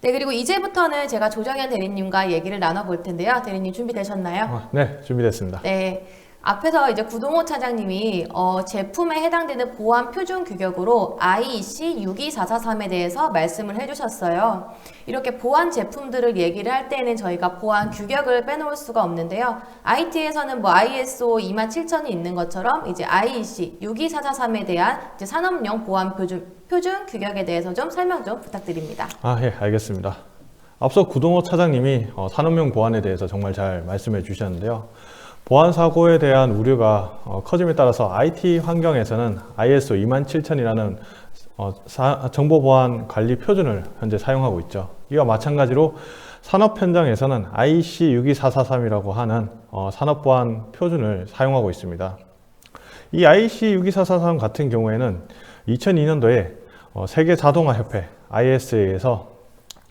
네, 그리고 이제부터는 제가 조정현 대리님과 얘기를 나눠볼 텐데요. 대리님 준비되셨나요? 네, 준비됐습니다. 네. 앞에서 이제 구동호 차장님이 제품에 해당되는 보안 표준 규격으로 IEC 62443에 대해서 말씀을 해주셨어요. 이렇게 보안 제품들을 얘기를 할 때는 저희가 보안 규격을 빼놓을 수가 없는데요. IT에서는 뭐 ISO 27000이 있는 것처럼 이제 IEC 62443에 대한 이제 산업용 보안 표준 규격에 대해서 좀 설명 좀 부탁드립니다. 예, 알겠습니다. 앞서 구동호 차장님이 산업용 보안에 대해서 정말 잘 말씀해 주셨는데요. 보안 사고에 대한 우려가 커짐에 따라서 IT 환경에서는 ISO 27000이라는 정보 보안 관리 표준을 현재 사용하고 있죠. 이와 마찬가지로 산업 현장에서는 IEC 62443이라고 하는 산업 보안 표준을 사용하고 있습니다. 이 IEC 62443 같은 경우에는 2002년도에 세계 자동화 협회 ISA에서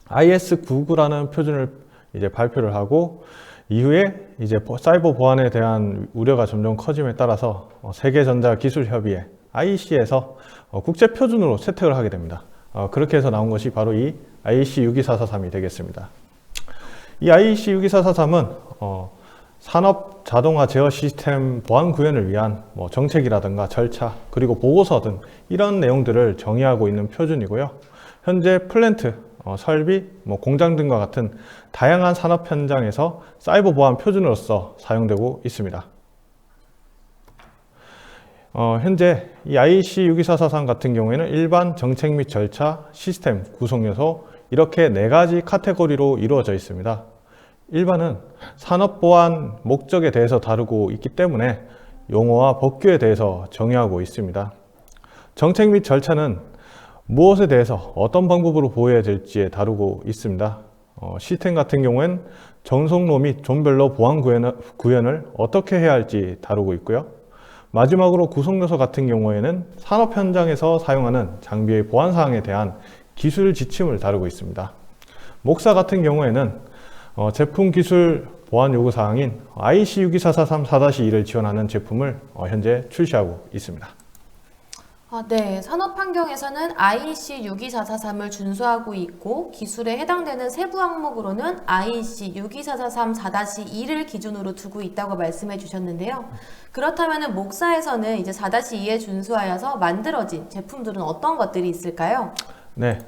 IS99라는 표준을 이제 발표를 하고, 이후에 이제 사이버 보안에 대한 우려가 점점 커짐에 따라서 세계전자기술협의회 IEC에서 국제 표준으로 채택을 하게 됩니다. 그렇게 해서 나온 것이 바로 이 IEC 62443이 되겠습니다. 이 IEC 62443은 산업 자동화 제어 시스템 보안 구현을 위한 정책이라든가 절차, 그리고 보고서 등 이런 내용들을 정의하고 있는 표준이고요. 현재 플랜트, 설비, 공장 등과 같은 다양한 산업 현장에서 사이버 보안 표준으로서 사용되고 있습니다. 현재 이 IEC 62443 같은 경우에는 일반 정책 및 절차, 시스템, 구성 요소 이렇게 4가지 카테고리로 이루어져 있습니다. 일반은 산업 보안 목적에 대해서 다루고 있기 때문에 용어와 법규에 대해서 정의하고 있습니다. 정책 및 절차는 무엇에 대해서 어떤 방법으로 보호해야 될지에 다루고 있습니다. 시스템 같은 경우엔 전송로 및 존별로 보안 구현을 어떻게 해야 할지 다루고 있고요. 마지막으로 구성요소 같은 경우에는 산업 현장에서 사용하는 장비의 보안 사항에 대한 기술 지침을 다루고 있습니다. 목사 같은 경우에는 제품 기술 보안 요구 사항인 IEC 62443 4-2를 지원하는 제품을 현재 출시하고 있습니다. 네, 산업 환경에서는 IEC 62443을 준수하고 있고, 기술에 해당되는 세부 항목으로는 IEC 62443 4-2를 기준으로 두고 있다고 말씀해 주셨는데요. 그렇다면 목사에서는 이제 4-2에 준수하여서 만들어진 제품들은 어떤 것들이 있을까요? 네.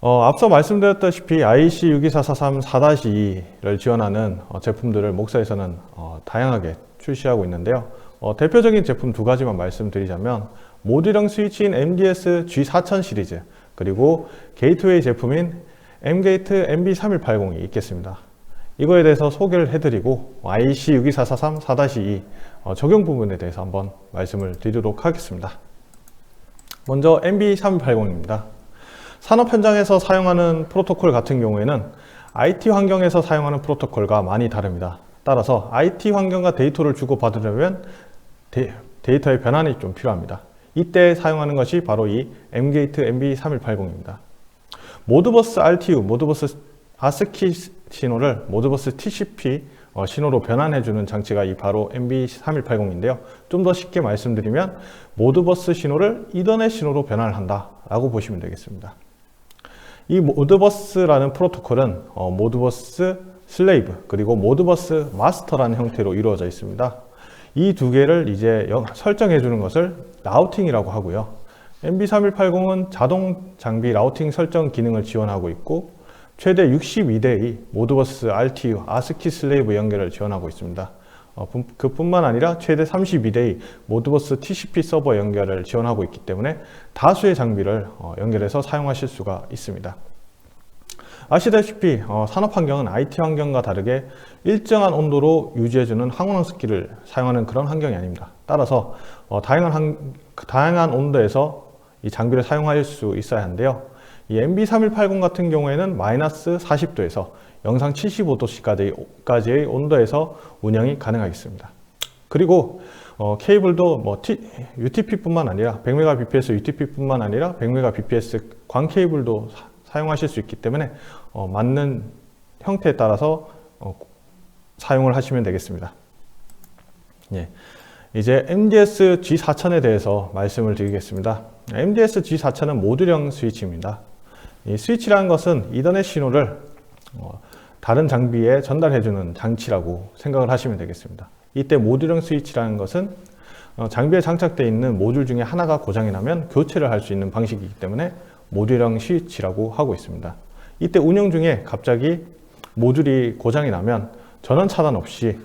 앞서 말씀드렸다시피 IEC 62443 4-2를 지원하는 제품들을 목사에서는 다양하게 출시하고 있는데요. 대표적인 제품 2가지만 말씀드리자면 모듈형 스위치인 MDS G4000 시리즈, 그리고 게이트웨이 제품인 M게이트 MB3180이 있겠습니다. 이거에 대해서 소개를 해드리고 IEC 62443 4-2 적용 부분에 대해서 한번 말씀을 드리도록 하겠습니다. 먼저 MB3180입니다. 산업 현장에서 사용하는 프로토콜 같은 경우에는 IT 환경에서 사용하는 프로토콜과 많이 다릅니다. 따라서 IT 환경과 데이터를 주고받으려면 데이터의 변환이 좀 필요합니다. 이때 사용하는 것이 바로 이 M게이트 MB3180입니다. 모드버스 RTU, 모드버스 ASCII 신호를 모드버스 TCP 신호로 변환해주는 장치가 이 바로 MB3180인데요. 좀 더 쉽게 말씀드리면 모드버스 신호를 이더넷 신호로 변환을 한다라고 보시면 되겠습니다. 이 모드버스라는 프로토콜은 모드버스 슬레이브 그리고 모드버스 마스터라는 형태로 이루어져 있습니다. 이 2개를 이제 설정해 주는 것을 라우팅이라고 하고요. MB3180은 자동 장비 라우팅 설정 기능을 지원하고 있고, 최대 62대의 모드버스 RTU, ASCII 슬레이브 연결을 지원하고 있습니다. 그뿐만 아니라 최대 32대의 모드버스 TCP 서버 연결을 지원하고 있기 때문에 다수의 장비를 연결해서 사용하실 수가 있습니다. 아시다시피 산업 환경은 IT 환경과 다르게 일정한 온도로 유지해주는 항온항습기를 사용하는 그런 환경이 아닙니다. 따라서 다양한 온도에서 이 장비를 사용할 수 있어야 하는데요. 이 MB3180 같은 경우에는 마이너스 40도에서 영상 75도씨까지의 온도에서 운영이 가능하겠습니다. 그리고 케이블도 뭐 UTP뿐만 아니라 100Mbps UTP뿐만 아니라 100Mbps 광 케이블도 사용하실 수 있기 때문에 맞는 형태에 따라서 사용을 하시면 되겠습니다. 예. 이제 MDS G4000에 대해서 말씀을 드리겠습니다. MDS G4000은 모듈형 스위치입니다. 이 스위치라는 것은 이더넷 신호를 다른 장비에 전달해주는 장치라고 생각을 하시면 되겠습니다. 이때 모듈형 스위치라는 것은 장비에 장착되어 있는 모듈 중에 하나가 고장이 나면 교체를 할 수 있는 방식이기 때문에 모듈형 스위치라고 하고 있습니다. 이때 운영 중에 갑자기 모듈이 고장이 나면 전원 차단 없이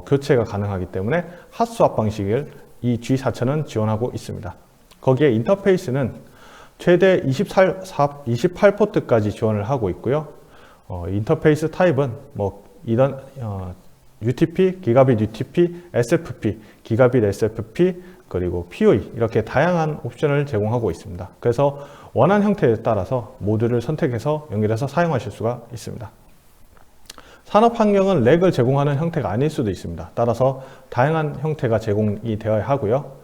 교체가 가능하기 때문에 핫스왑 방식을 이 G4000은 지원하고 있습니다. 거기에 인터페이스는 최대 28포트까지 지원을 하고 있고요. 인터페이스 타입은 뭐 UTP, 기가빗 UTP, SFP, 기가빗 SFP, 그리고 PoE 이렇게 다양한 옵션을 제공하고 있습니다. 그래서 원하는 형태에 따라서 모듈을 선택해서 연결해서 사용하실 수가 있습니다. 산업 환경은 렉을 제공하는 형태가 아닐 수도 있습니다. 따라서 다양한 형태가 제공이 되어야 하고요.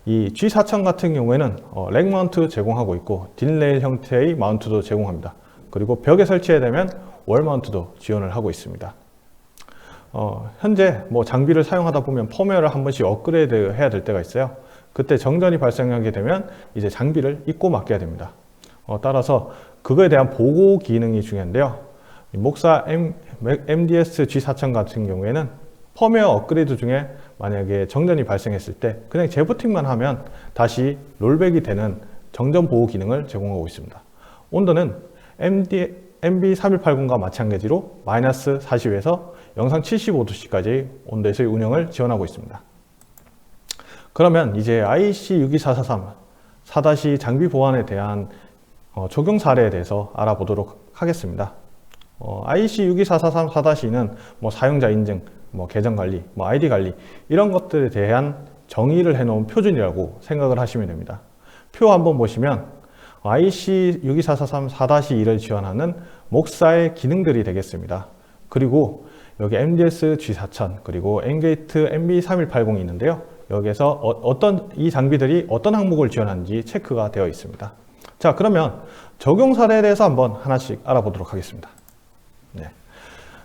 이 G4000 같은 경우에는 렉 마운트 제공하고 있고 딜레일 형태의 마운트도 제공합니다. 그리고 벽에 설치해야 되면 월 마운트도 지원을 하고 있습니다. 현재 뭐 장비를 사용하다 보면 펌웨어를 한 번씩 업그레이드 해야 될 때가 있어요. 그때 정전이 발생하게 되면 이제 장비를 잊고 맡겨야 됩니다. 따라서 그거에 대한 보고 기능이 중요한데요. 목사 MDS G4000 같은 경우에는 펌웨어 업그레이드 중에 만약에 정전이 발생했을 때 그냥 재부팅만 하면 다시 롤백이 되는 정전 보호 기능을 제공하고 있습니다. 온도는 MB3180과 마찬가지로 마이너스 40에서 영상 75도씨까지의 온도에서의 운영을 지원하고 있습니다. 그러면 이제 IC62443 4- 장비 보안에 대한 적용 사례에 대해서 알아보도록 하겠습니다. IC62443 4-는 뭐 사용자 인증, 뭐 계정 관리, 뭐 아이디 관리 이런 것들에 대한 정의를 해놓은 표준이라고 생각을 하시면 됩니다. 표 한번 보시면 IC62443 4-2를 지원하는 목사의 기능들이 되겠습니다. 그리고 여기 MDS G4000 그리고 엔게이트 MB3180이 있는데요. 여기에서 이 장비들이 어떤 항목을 지원하는지 체크가 되어 있습니다. 자, 그러면 적용 사례에 대해서 한번 하나씩 알아보도록 하겠습니다. 네.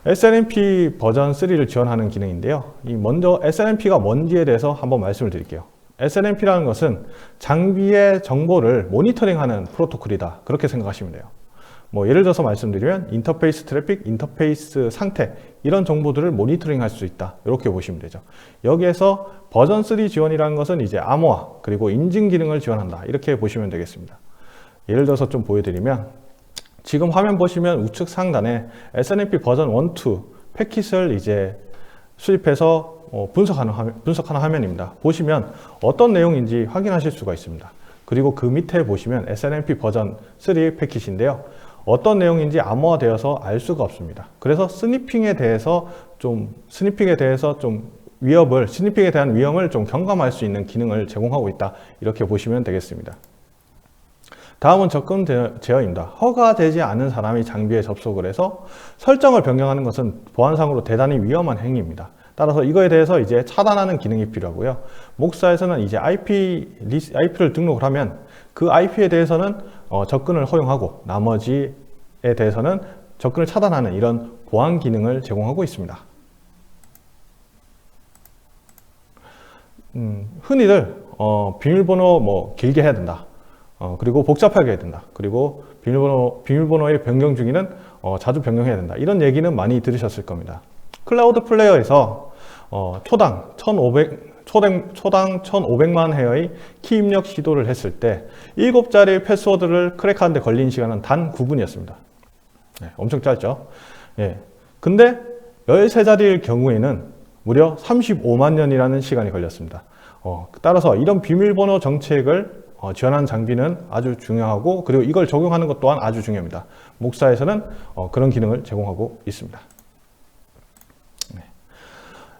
SNMP 버전 3를 지원하는 기능인데요. 먼저 SNMP가 뭔지에 대해서 한번 말씀을 드릴게요. SNMP라는 것은 장비의 정보를 모니터링하는 프로토콜이다. 그렇게 생각하시면 돼요. 뭐 예를 들어서 말씀드리면 인터페이스 트래픽, 인터페이스 상태 이런 정보들을 모니터링 할 수 있다. 이렇게 보시면 되죠. 여기에서 버전 3 지원이라는 것은 이제 암호화 그리고 인증 기능을 지원한다. 이렇게 보시면 되겠습니다. 예를 들어서 좀 보여드리면 지금 화면 보시면 우측 상단에 SNMP 버전 1, 2 패킷을 이제 수입해서 분석하는 화면입니다. 보시면 어떤 내용인지 확인하실 수가 있습니다. 그리고 그 밑에 보시면 SNMP 버전 3 패킷인데요. 어떤 내용인지 암호화되어서 알 수가 없습니다. 그래서 스니핑에 대한 위험을 좀 경감할 수 있는 기능을 제공하고 있다. 이렇게 보시면 되겠습니다. 다음은 접근 제어입니다. 허가되지 않은 사람이 장비에 접속을 해서 설정을 변경하는 것은 보안상으로 대단히 위험한 행위입니다. 따라서 이거에 대해서 이제 차단하는 기능이 필요하고요. 목사에서는 이제 IP를 등록을 하면 그 IP에 대해서는 접근을 허용하고 나머지에 대해서는 접근을 차단하는 이런 보안 기능을 제공하고 있습니다. 흔히들 비밀번호 뭐 길게 해야 된다. 그리고 복잡하게 해야 된다. 그리고 비밀번호의 변경 중에는 자주 변경해야 된다. 이런 얘기는 많이 들으셨을 겁니다. 클라우드 플레이어에서 초당 1500만 회의 키 입력 시도를 했을 때 7자리 패스워드를 크랙하는데 걸린 시간은 단 9분이었습니다. 네, 엄청 짧죠? 예. 근데 13자리일 경우에는 무려 35만 년이라는 시간이 걸렸습니다. 따라서 이런 비밀번호 정책을 지원하는 장비는 아주 중요하고 그리고 이걸 적용하는 것 또한 아주 중요합니다. 목사에서는 그런 기능을 제공하고 있습니다.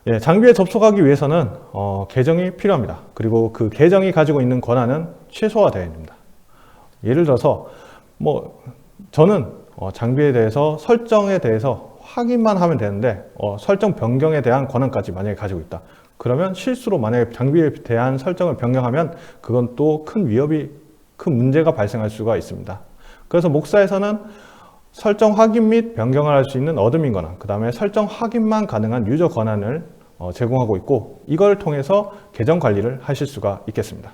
예, 장비에 접속하기 위해서는 계정이 필요합니다. 그리고 그 계정이 가지고 있는 권한은 최소화되어야 됩니다. 예를 들어서 저는 장비에 대해서 설정에 대해서 확인만 하면 되는데 설정 변경에 대한 권한까지 만약에 가지고 있다. 그러면 실수로 만약에 장비에 대한 설정을 변경하면 그건 또 큰 문제가 발생할 수가 있습니다. 그래서 목사에서는 설정 확인 및 변경을 할 수 있는 어드민 권한, 그 다음에 설정 확인만 가능한 유저 권한을 제공하고 있고, 이걸 통해서 계정 관리를 하실 수가 있겠습니다.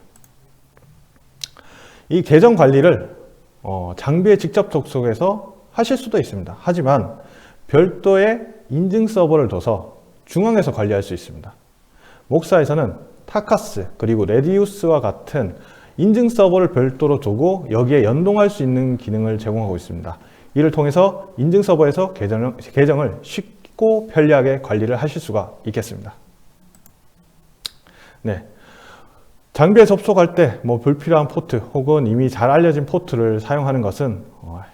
이 계정 관리를 장비에 직접 접속해서 하실 수도 있습니다. 하지만 별도의 인증 서버를 둬서 중앙에서 관리할 수 있습니다. 목사에서는 타카스 그리고 레디우스와 같은 인증 서버를 별도로 두고 여기에 연동할 수 있는 기능을 제공하고 있습니다. 이를 통해서 인증 서버에서 계정을 쉽고 편리하게 관리를 하실 수가 있겠습니다. 네. 장비에 접속할 때 불필요한 포트 혹은 이미 잘 알려진 포트를 사용하는 것은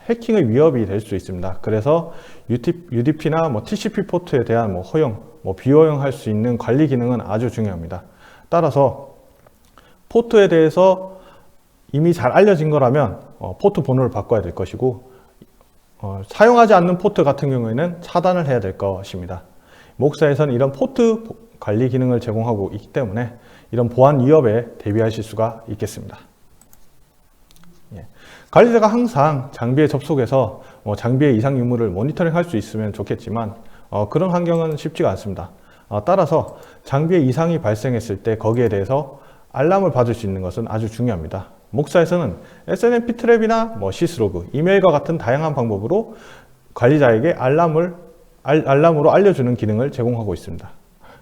해킹의 위협이 될 수 있습니다. 그래서 UDP나 TCP 포트에 대한 허용, 비허용할 수 있는 관리 기능은 아주 중요합니다. 따라서 포트에 대해서 이미 잘 알려진 거라면 포트 번호를 바꿔야 될 것이고, 사용하지 않는 포트 같은 경우에는 차단을 해야 될 것입니다. 목사에서는 이런 포트 관리 기능을 제공하고 있기 때문에 이런 보안 위협에 대비하실 수가 있겠습니다. 관리자가 항상 장비에 접속해서 장비의 이상 유무를 모니터링 할 수 있으면 좋겠지만 그런 환경은 쉽지가 않습니다. 따라서 장비에 이상이 발생했을 때 거기에 대해서 알람을 받을 수 있는 것은 아주 중요합니다. 목사에서는 SNMP 트랩이나 시스로그, 이메일과 같은 다양한 방법으로 관리자에게 알람으로 알려주는 기능을 제공하고 있습니다.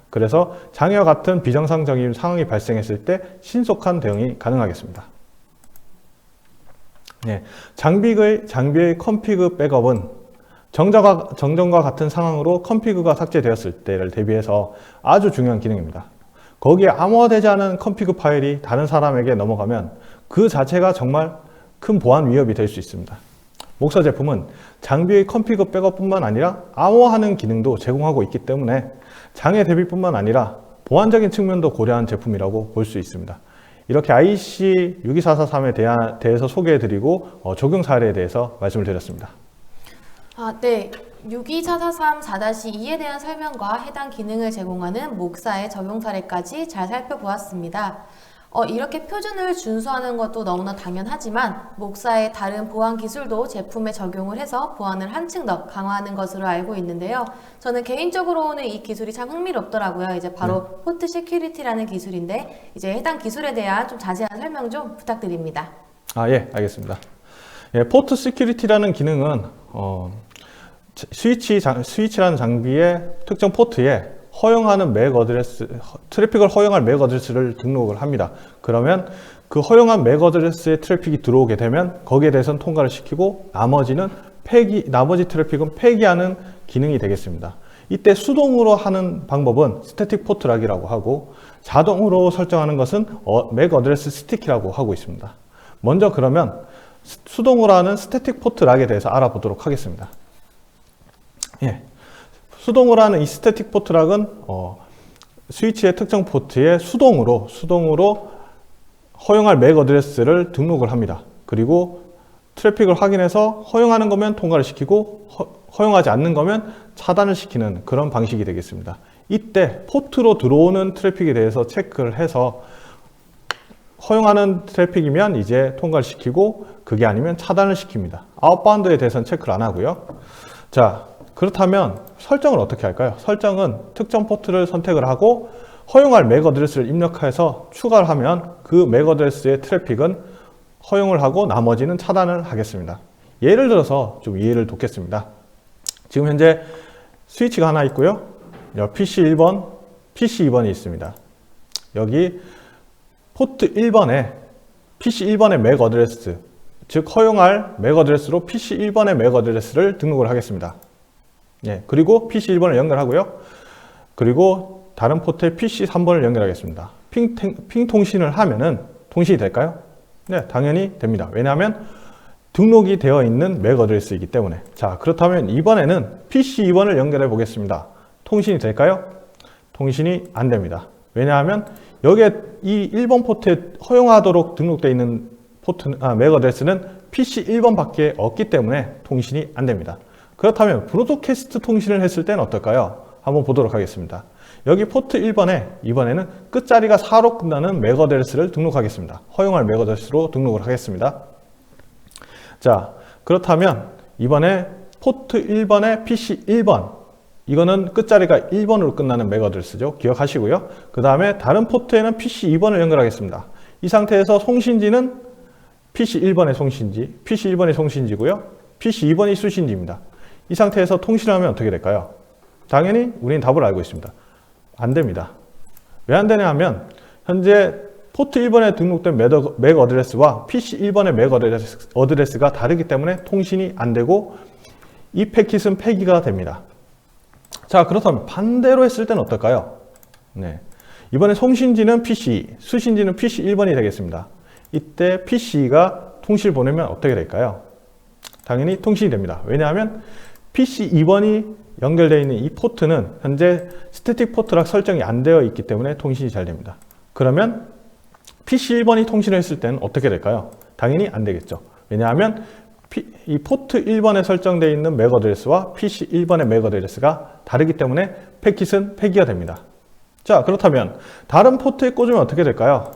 그래서 장애와 같은 비정상적인 상황이 발생했을 때 신속한 대응이 가능하겠습니다. 장비의 컴피그 백업은 정전과 같은 상황으로 컴피그가 삭제되었을 때를 대비해서 아주 중요한 기능입니다. 거기에 암호화되지 않은 컴피그 파일이 다른 사람에게 넘어가면 그 자체가 정말 큰 보안 위협이 될 수 있습니다. 목사 제품은 장비의 컴피그 백업뿐만 아니라 암호화하는 기능도 제공하고 있기 때문에 장애 대비뿐만 아니라 보안적인 측면도 고려한 제품이라고 볼 수 있습니다. 이렇게 IEC 62443에 대해서 소개해드리고 적용 사례에 대해서 말씀을 드렸습니다. 네. 62443 4-2에 대한 설명과 해당 기능을 제공하는 목사의 적용 사례까지 잘 살펴보았습니다. 이렇게 표준을 준수하는 것도 너무나 당연하지만 목사의 다른 보안 기술도 제품에 적용을 해서 보안을 한층 더 강화하는 것으로 알고 있는데요. 저는 개인적으로는 이 기술이 참 흥미롭더라고요. 이제 바로 포트 시큐리티라는 기술인데 이제 해당 기술에 대한 좀 자세한 설명 좀 부탁드립니다. 예, 알겠습니다. 포트 시큐리티라는 기능은 스위치라는 장비의 특정 포트에 허용하는 맥 어드레스, 트래픽을 허용할 맥 어드레스를 등록을 합니다. 그러면 그 허용한 맥 어드레스의 트래픽이 들어오게 되면 거기에 대해서는 통과를 시키고 나머지 트래픽은 폐기하는 기능이 되겠습니다. 이때 수동으로 하는 방법은 스태틱 포트 락이라고 하고 자동으로 설정하는 것은 맥 어드레스 스틱이라고 하고 있습니다. 먼저 그러면 수동으로 하는 스태틱 포트 락에 대해서 알아보도록 하겠습니다. 수동으로 하는 이 스태틱 포트 락은 스위치의 특정 포트에 수동으로 허용할 맥 어드레스를 등록을 합니다. 그리고 트래픽을 확인해서 허용하는 거면 통과를 시키고 허용하지 않는 거면 차단을 시키는 그런 방식이 되겠습니다. 이때 포트로 들어오는 트래픽에 대해서 체크를 해서 허용하는 트래픽이면 이제 통과를 시키고 그게 아니면 차단을 시킵니다. 아웃바운드에 대해서는 체크를 안 하고요. 자, 그렇다면 설정을 어떻게 할까요? 설정은 특정 포트를 선택을 하고 허용할 맥 어드레스를 입력해서 추가를 하면 그 맥 어드레스의 트래픽은 허용을 하고 나머지는 차단을 하겠습니다. 예를 들어서 좀 이해를 돕겠습니다. 지금 현재 스위치가 하나 있고요. PC 1번, PC 2번이 있습니다. 여기 포트 1번에 PC 1번의 맥 어드레스, 즉 허용할 맥 어드레스로 PC 1번의 맥 어드레스를 등록을 하겠습니다. 그리고 PC 1번을 연결하고요. 그리고 다른 포트에 PC 3번을 연결하겠습니다. 핑 통신을 하면은 통신이 될까요? 네, 당연히 됩니다. 왜냐하면 등록이 되어 있는 맥 어드레스이기 때문에. 자, 그렇다면 이번에는 PC 2번을 연결해 보겠습니다. 통신이 될까요? 통신이 안 됩니다. 왜냐하면 여기에 이 1번 포트에 허용하도록 등록되어 있는 맥 어드레스는 PC 1번밖에 없기 때문에 통신이 안 됩니다. 그렇다면 브로드캐스트 통신을 했을 때는 어떨까요? 한번 보도록 하겠습니다. 여기 포트 1번에 이번에는 끝자리가 4로 끝나는 맥 어드레스를 등록하겠습니다. 허용할 맥 어드레스로 등록을 하겠습니다. 자, 그렇다면 이번에 포트 1번에 PC 1번, 이거는 끝자리가 1번으로 끝나는 맥 어드레스죠. 기억하시고요. 그 다음에 다른 포트에는 PC 2번을 연결하겠습니다. 이 상태에서 송신지는 PC 1번의 송신지, PC 1번의 송신지고요. PC 2번이 수신지입니다. 이 상태에서 통신하면 어떻게 될까요? 당연히 우리는 답을 알고 있습니다. 안 됩니다. 왜 안 되냐 하면 현재 포트 1번에 등록된 맥 어드레스와 PC 1번의 맥 어드레스가 다르기 때문에 통신이 안 되고 이 패킷은 폐기가 됩니다. 자, 그렇다면 반대로 했을 때는 어떨까요? 네. 이번에 송신지는 PC, 수신지는 PC 1번이 되겠습니다. 이때 PC가 통신을 보내면 어떻게 될까요? 당연히 통신이 됩니다. 왜냐하면 PC 2번이 연결되어 있는 이 포트는 현재 스태틱 포트락 설정이 안 되어 있기 때문에 통신이 잘 됩니다. 그러면 PC 1번이 통신을 했을 때는 어떻게 될까요? 당연히 안 되겠죠. 왜냐하면 이 포트 1번에 설정되어 있는 맥 어드레스와 PC 1번의 맥 어드레스가 다르기 때문에 패킷은 폐기가 됩니다. 자, 그렇다면 다른 포트에 꽂으면 어떻게 될까요?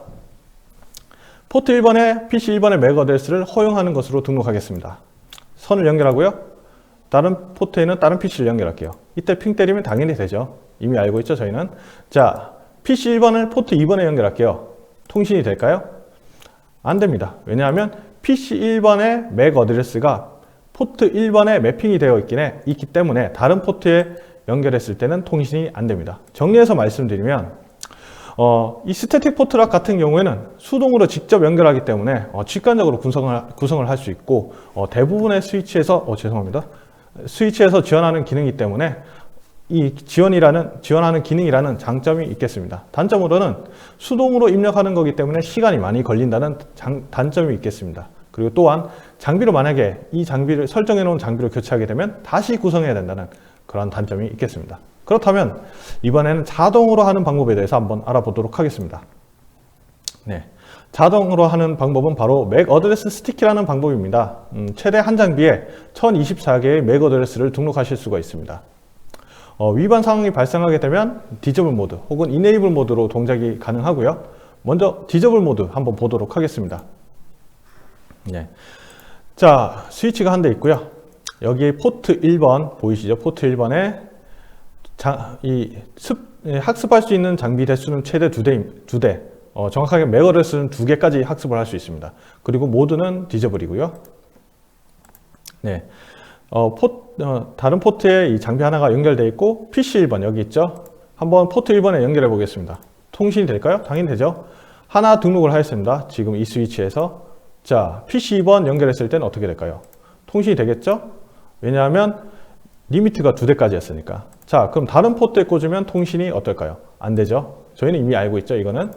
포트 1번에 PC 1번의 맥 어드레스를 허용하는 것으로 등록하겠습니다. 선을 연결하고요. 다른 포트에는 다른 PC를 연결할게요. 이때 핑 때리면 당연히 되죠. 이미 알고 있죠, 저희는. 자, PC 1번을 포트 2번에 연결할게요. 통신이 될까요? 안 됩니다. 왜냐하면 PC 1번의 맥 어드레스가 포트 1번에 매핑이 되어 있기 때문에 다른 포트에 연결했을 때는 통신이 안 됩니다. 정리해서 말씀드리면 이 스태틱 포트락 같은 경우에는 수동으로 직접 연결하기 때문에 직관적으로 구성을 할 수 있고 대부분의 스위치에서 지원하는 기능이기 때문에 이 지원하는 기능이라는 장점이 있겠습니다. 단점으로는 수동으로 입력하는 거기 때문에 시간이 많이 걸린다는 단점이 있겠습니다. 그리고 또한 장비로 만약에 이 장비를 설정해 놓은 장비로 교체하게 되면 다시 구성해야 된다는 그런 단점이 있겠습니다. 그렇다면 이번에는 자동으로 하는 방법에 대해서 한번 알아보도록 하겠습니다. 네, 자동으로 하는 방법은 바로 맥 어드레스 스티키라는 방법입니다. 최대 한 장비에 1024개의 맥 어드레스를 등록하실 수가 있습니다. 위반 상황이 발생하게 되면 디저블 모드 혹은 이네이블 모드로 동작이 가능하고요. 먼저 디저블 모드 한번 보도록 하겠습니다. 네. 자, 스위치가 한 대 있고요. 여기에 포트 1번 보이시죠? 포트 1번에 학습할 수 있는 장비 대수는 최대 2대. 정확하게 맥 어드레스는 2개까지 학습을 할 수 있습니다. 그리고 모드는 디저블이고요. 네. 다른 포트에 이 장비 하나가 연결되어 있고 PC 1번 여기 있죠? 한번 포트 1번에 연결해 보겠습니다. 통신이 될까요? 당연히 되죠. 하나 등록을 하였습니다. 지금 이 스위치에서. 자, PC 2번 연결했을 때는 어떻게 될까요? 통신이 되겠죠? 왜냐하면 리미트가 2대까지였으니까. 자, 그럼 다른 포트에 꽂으면 통신이 어떨까요? 안 되죠? 저희는 이미 알고 있죠, 이거는.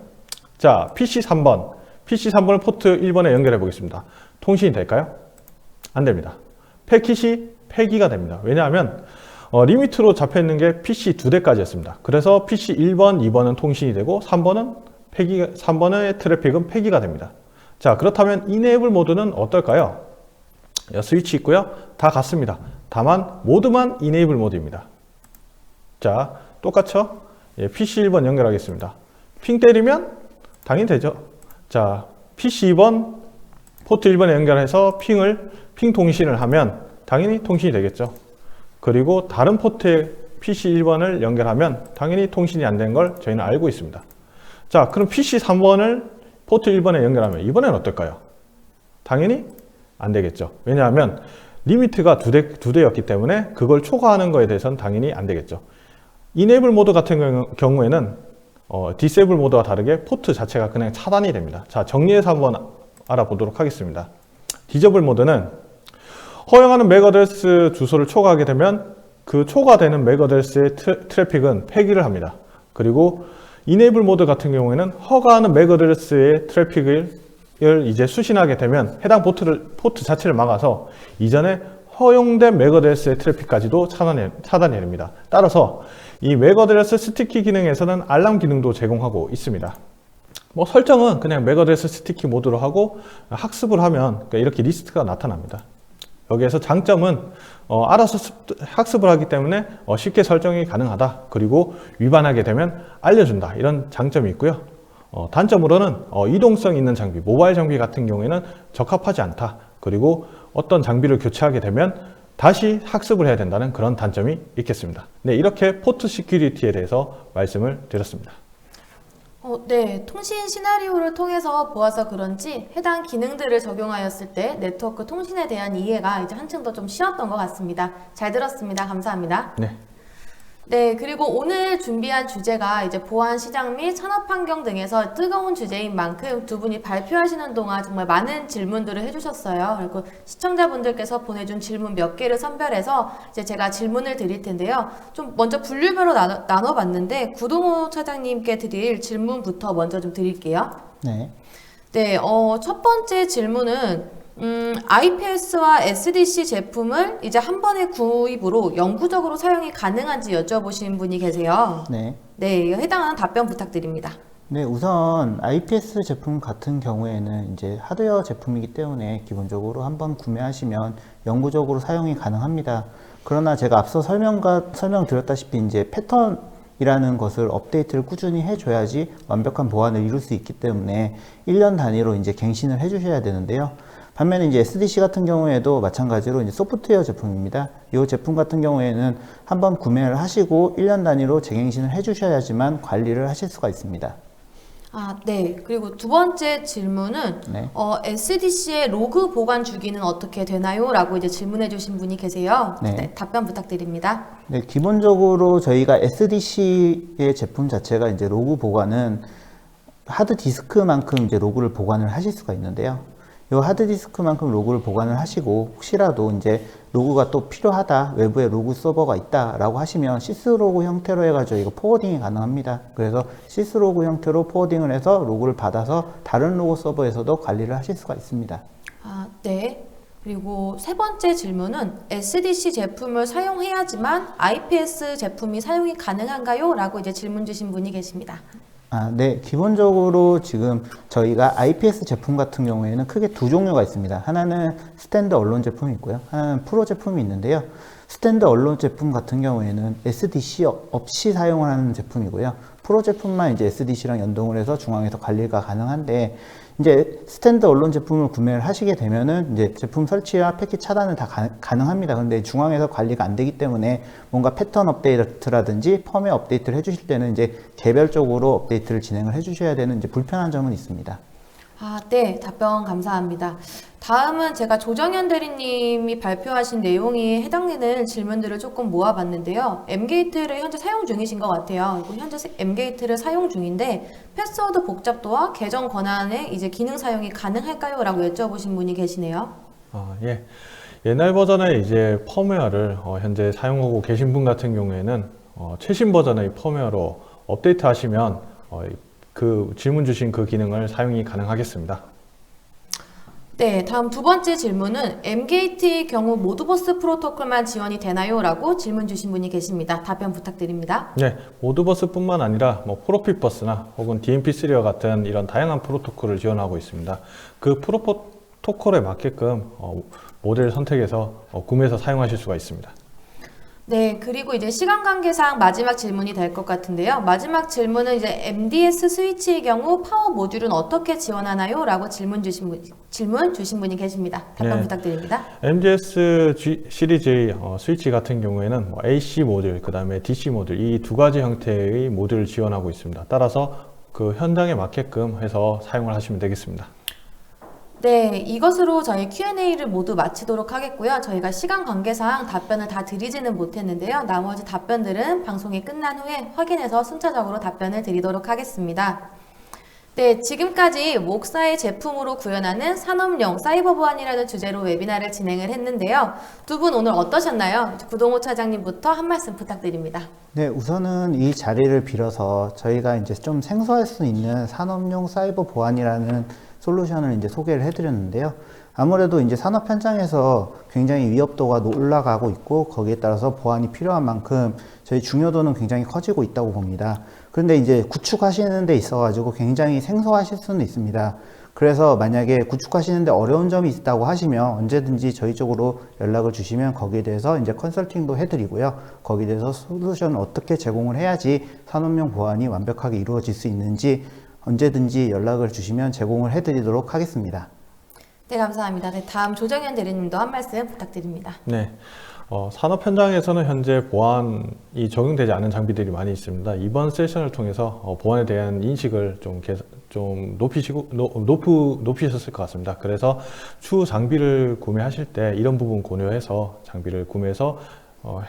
자, PC 3번을 포트 1번에 연결해 보겠습니다. 통신이 될까요? 안 됩니다. 패킷이 폐기가 됩니다. 왜냐하면 리미트로 잡혀 있는 게 PC 2대까지였습니다. 그래서 PC 1번, 2번은 통신이 되고 3번의 트래픽은 폐기가 됩니다. 자, 그렇다면 이네이블 모드는 어떨까요? 스위치 있고요. 다 같습니다. 다만 모드만 이네이블 모드입니다. 자, 똑같죠? PC 1번 연결하겠습니다. 핑 때리면 당연히 되죠. 자, PC 2번 포트 1번에 연결해서 핑 통신을 하면 당연히 통신이 되겠죠. 그리고 다른 포트에 PC 1번을 연결하면 당연히 통신이 안 된 걸 저희는 알고 있습니다. 자, 그럼 PC 3번을 포트 1번에 연결하면 이번엔 어떨까요? 당연히 안 되겠죠. 왜냐하면 리미트가 2대였기 때문에 그걸 초과하는 거에 대해서는 당연히 안 되겠죠. 이네이블 모드 같은 경우에는 디세이블 모드와 다르게 포트 자체가 그냥 차단이 됩니다. 자, 정리해서 한번 알아보도록 하겠습니다. 디저블 모드는 허용하는 맥 어드레스 주소를 초과하게 되면 그 초과되는 맥 어드레스의 트래픽은 폐기를 합니다. 그리고 이네이블 모드 같은 경우에는 허가하는 맥 어드레스의 트래픽을 이제 수신하게 되면 해당 포트 자체를 막아서 이전에 허용된 맥 어드레스의 트래픽까지도 차단해냅니다. 따라서 이 맥 어드레스 스티키 기능에서는 알람 기능도 제공하고 있습니다. 뭐 설정은 그냥 맥어드레스 스티키 모드로 하고 학습을 하면 그러니까 이렇게 리스트가 나타납니다. 여기에서 장점은 알아서 학습을 하기 때문에 쉽게 설정이 가능하다. 그리고 위반하게 되면 알려준다. 이런 장점이 있고요. 단점으로는 이동성 있는 장비, 모바일 장비 같은 경우에는 적합하지 않다. 그리고 어떤 장비를 교체하게 되면 다시 학습을 해야 된다는 그런 단점이 있겠습니다. 네, 이렇게 포트 시큐리티에 대해서 말씀을 드렸습니다. 네, 통신 시나리오를 통해서 보아서 그런지 해당 기능들을 적용하였을 때 네트워크 통신에 대한 이해가 이제 한층 더 좀 쉬웠던 것 같습니다. 잘 들었습니다. 감사합니다. 네. 네, 그리고 오늘 준비한 주제가 이제 보안 시장 및 산업 환경 등에서 뜨거운 주제인 만큼 두 분이 발표하시는 동안 정말 많은 질문들을 해주셨어요. 그리고 시청자분들께서 보내준 질문 몇 개를 선별해서 이제 제가 질문을 드릴 텐데요. 좀 먼저 분류별로 나눠봤는데 구동호 차장님께 드릴 질문부터 먼저 좀 드릴게요. 네. 네, 첫 번째 질문은 IPS와 SDC 제품을 이제 한 번의 구입으로 영구적으로 사용이 가능한지 여쭤보신 분이 계세요. 네. 네, 해당하는 답변 부탁드립니다. 네, 우선 IPS 제품 같은 경우에는 이제 하드웨어 제품이기 때문에 기본적으로 한번 구매하시면 영구적으로 사용이 가능합니다. 그러나 제가 앞서 설명드렸다시피 이제 패턴이라는 것을 업데이트를 꾸준히 해줘야지 완벽한 보안을 이룰 수 있기 때문에 1년 단위로 이제 갱신을 해주셔야 되는데요. 반면에 이제 SDC 같은 경우에도 마찬가지로 이제 소프트웨어 제품입니다. 이 제품 같은 경우에는 한번 구매를 하시고 1년 단위로 재갱신을 해주셔야지만 관리를 하실 수가 있습니다. 네. 그리고 두 번째 질문은 네. SDC의 로그 보관 주기는 어떻게 되나요? 라고 이제 질문해 주신 분이 계세요. 네. 네, 답변 부탁드립니다. 네, 기본적으로 저희가 SDC의 제품 자체가 이제 로그 보관은 하드 디스크만큼 이제 로그를 보관을 하실 수가 있는데요. 이 하드디스크만큼 로그를 보관을 하시고 혹시라도 이제 로그가 또 필요하다, 외부에 로그 서버가 있다라고 하시면 시스로그 형태로 해가지고 이거 포워딩이 가능합니다. 그래서 시스로그 형태로 포워딩을 해서 로그를 받아서 다른 로그 서버에서도 관리를 하실 수가 있습니다. 네. 그리고 세 번째 질문은 SDC 제품을 사용해야지만 IPS 제품이 사용이 가능한가요? 라고 이제 질문 주신 분이 계십니다. 네. 기본적으로 지금 저희가 IPS 제품 같은 경우에는 크게 두 종류가 있습니다. 하나는 스탠드 언론 제품이 있고요. 하나는 프로 제품이 있는데요. 스탠드 언론 제품 같은 경우에는 SDC 없이 사용을 하는 제품이고요. 프로 제품만 이제 SDC랑 연동을 해서 중앙에서 관리가 가능한데, 이제 스탠드 언론 제품을 구매를 하시게 되면은 이제 제품 설치와 패킷 차단은 다 가능합니다. 근데 중앙에서 관리가 안 되기 때문에 뭔가 패턴 업데이트라든지 펌웨어 업데이트를 해주실 때는 이제 개별적으로 업데이트를 진행을 해주셔야 되는 이제 불편한 점은 있습니다. 네, 답변 감사합니다. 다음은 제가 조정현 대리님이 발표하신 내용이 해당되는 질문들을 조금 모아봤는데요. M게이트를 현재 사용 중이신 것 같아요. 현재 M게이트를 사용 중인데 패스워드 복잡도와 계정 권한의 이제 기능 사용이 가능할까요? 라고 여쭤보신 분이 계시네요. 예. 옛날 버전의 이제 펌웨어를 현재 사용하고 계신 분 같은 경우에는 최신 버전의 펌웨어로 업데이트 하시면 그 질문 주신 그 기능을 사용이 가능하겠습니다. 네, 다음 두 번째 질문은 M게이트의 경우 모드버스 프로토콜만 지원이 되나요? 라고 질문 주신 분이 계십니다. 답변 부탁드립니다. 네, 모드버스뿐만 아니라 프로핏버스나 혹은 DMP3와 같은 이런 다양한 프로토콜을 지원하고 있습니다. 그 프로토콜에 맞게끔 모델을 선택해서 구매해서 사용하실 수가 있습니다. 네, 그리고 이제 시간 관계상 마지막 질문이 될 것 같은데요. 마지막 질문은 이제 MDS 스위치의 경우 파워 모듈은 어떻게 지원하나요? 라고 질문 주신 분이 계십니다. 답변 네. 부탁드립니다. MDS 시리즈의 스위치 같은 경우에는 AC 모듈, 그 다음에 DC 모듈 이 두 가지 형태의 모듈을 지원하고 있습니다. 따라서 그 현장에 맞게끔 해서 사용을 하시면 되겠습니다. 네, 이것으로 저희 Q&A를 모두 마치도록 하겠고요. 저희가 시간 관계상 답변을 다 드리지는 못했는데요. 나머지 답변들은 방송이 끝난 후에 확인해서 순차적으로 답변을 드리도록 하겠습니다. 네, 지금까지 목사의 제품으로 구현하는 산업용 사이버 보안이라는 주제로 웨비나를 진행을 했는데요. 두 분 오늘 어떠셨나요? 구동호 차장님부터 한 말씀 부탁드립니다. 네, 우선은 이 자리를 빌어서 저희가 이제 좀 생소할 수 있는 산업용 사이버 보안이라는 솔루션을 이제 소개를 해드렸는데요. 아무래도 이제 산업 현장에서 굉장히 위협도가 올라가고 있고 거기에 따라서 보안이 필요한 만큼 저희 중요도는 굉장히 커지고 있다고 봅니다. 그런데 이제 구축하시는 데 있어가지고 굉장히 생소하실 수는 있습니다. 그래서 만약에 구축하시는데 어려운 점이 있다고 하시면 언제든지 저희 쪽으로 연락을 주시면 거기에 대해서 이제 컨설팅도 해드리고요. 거기에 대해서 솔루션을 어떻게 제공을 해야지 산업용 보안이 완벽하게 이루어질 수 있는지 언제든지 연락을 주시면 제공을 해드리도록 하겠습니다. 네, 감사합니다. 네, 다음 조정현 대리님도 한 말씀 부탁드립니다. 네. 산업 현장에서는 현재 보안이 적용되지 않은 장비들이 많이 있습니다. 이번 세션을 통해서 보안에 대한 인식을 좀 높이셨을 것 같습니다. 그래서 추후 장비를 구매하실 때 이런 부분 고려해서 장비를 구매해서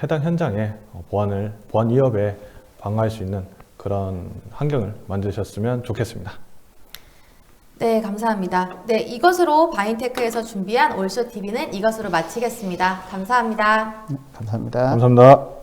해당 현장에 보안 위협에 방어할 수 있는 그런 환경을 만드셨으면 좋겠습니다. 네, 감사합니다. 네, 이것으로 바인테크에서 준비한 올쇼 TV는 이것으로 마치겠습니다. 감사합니다. 감사합니다. 감사합니다.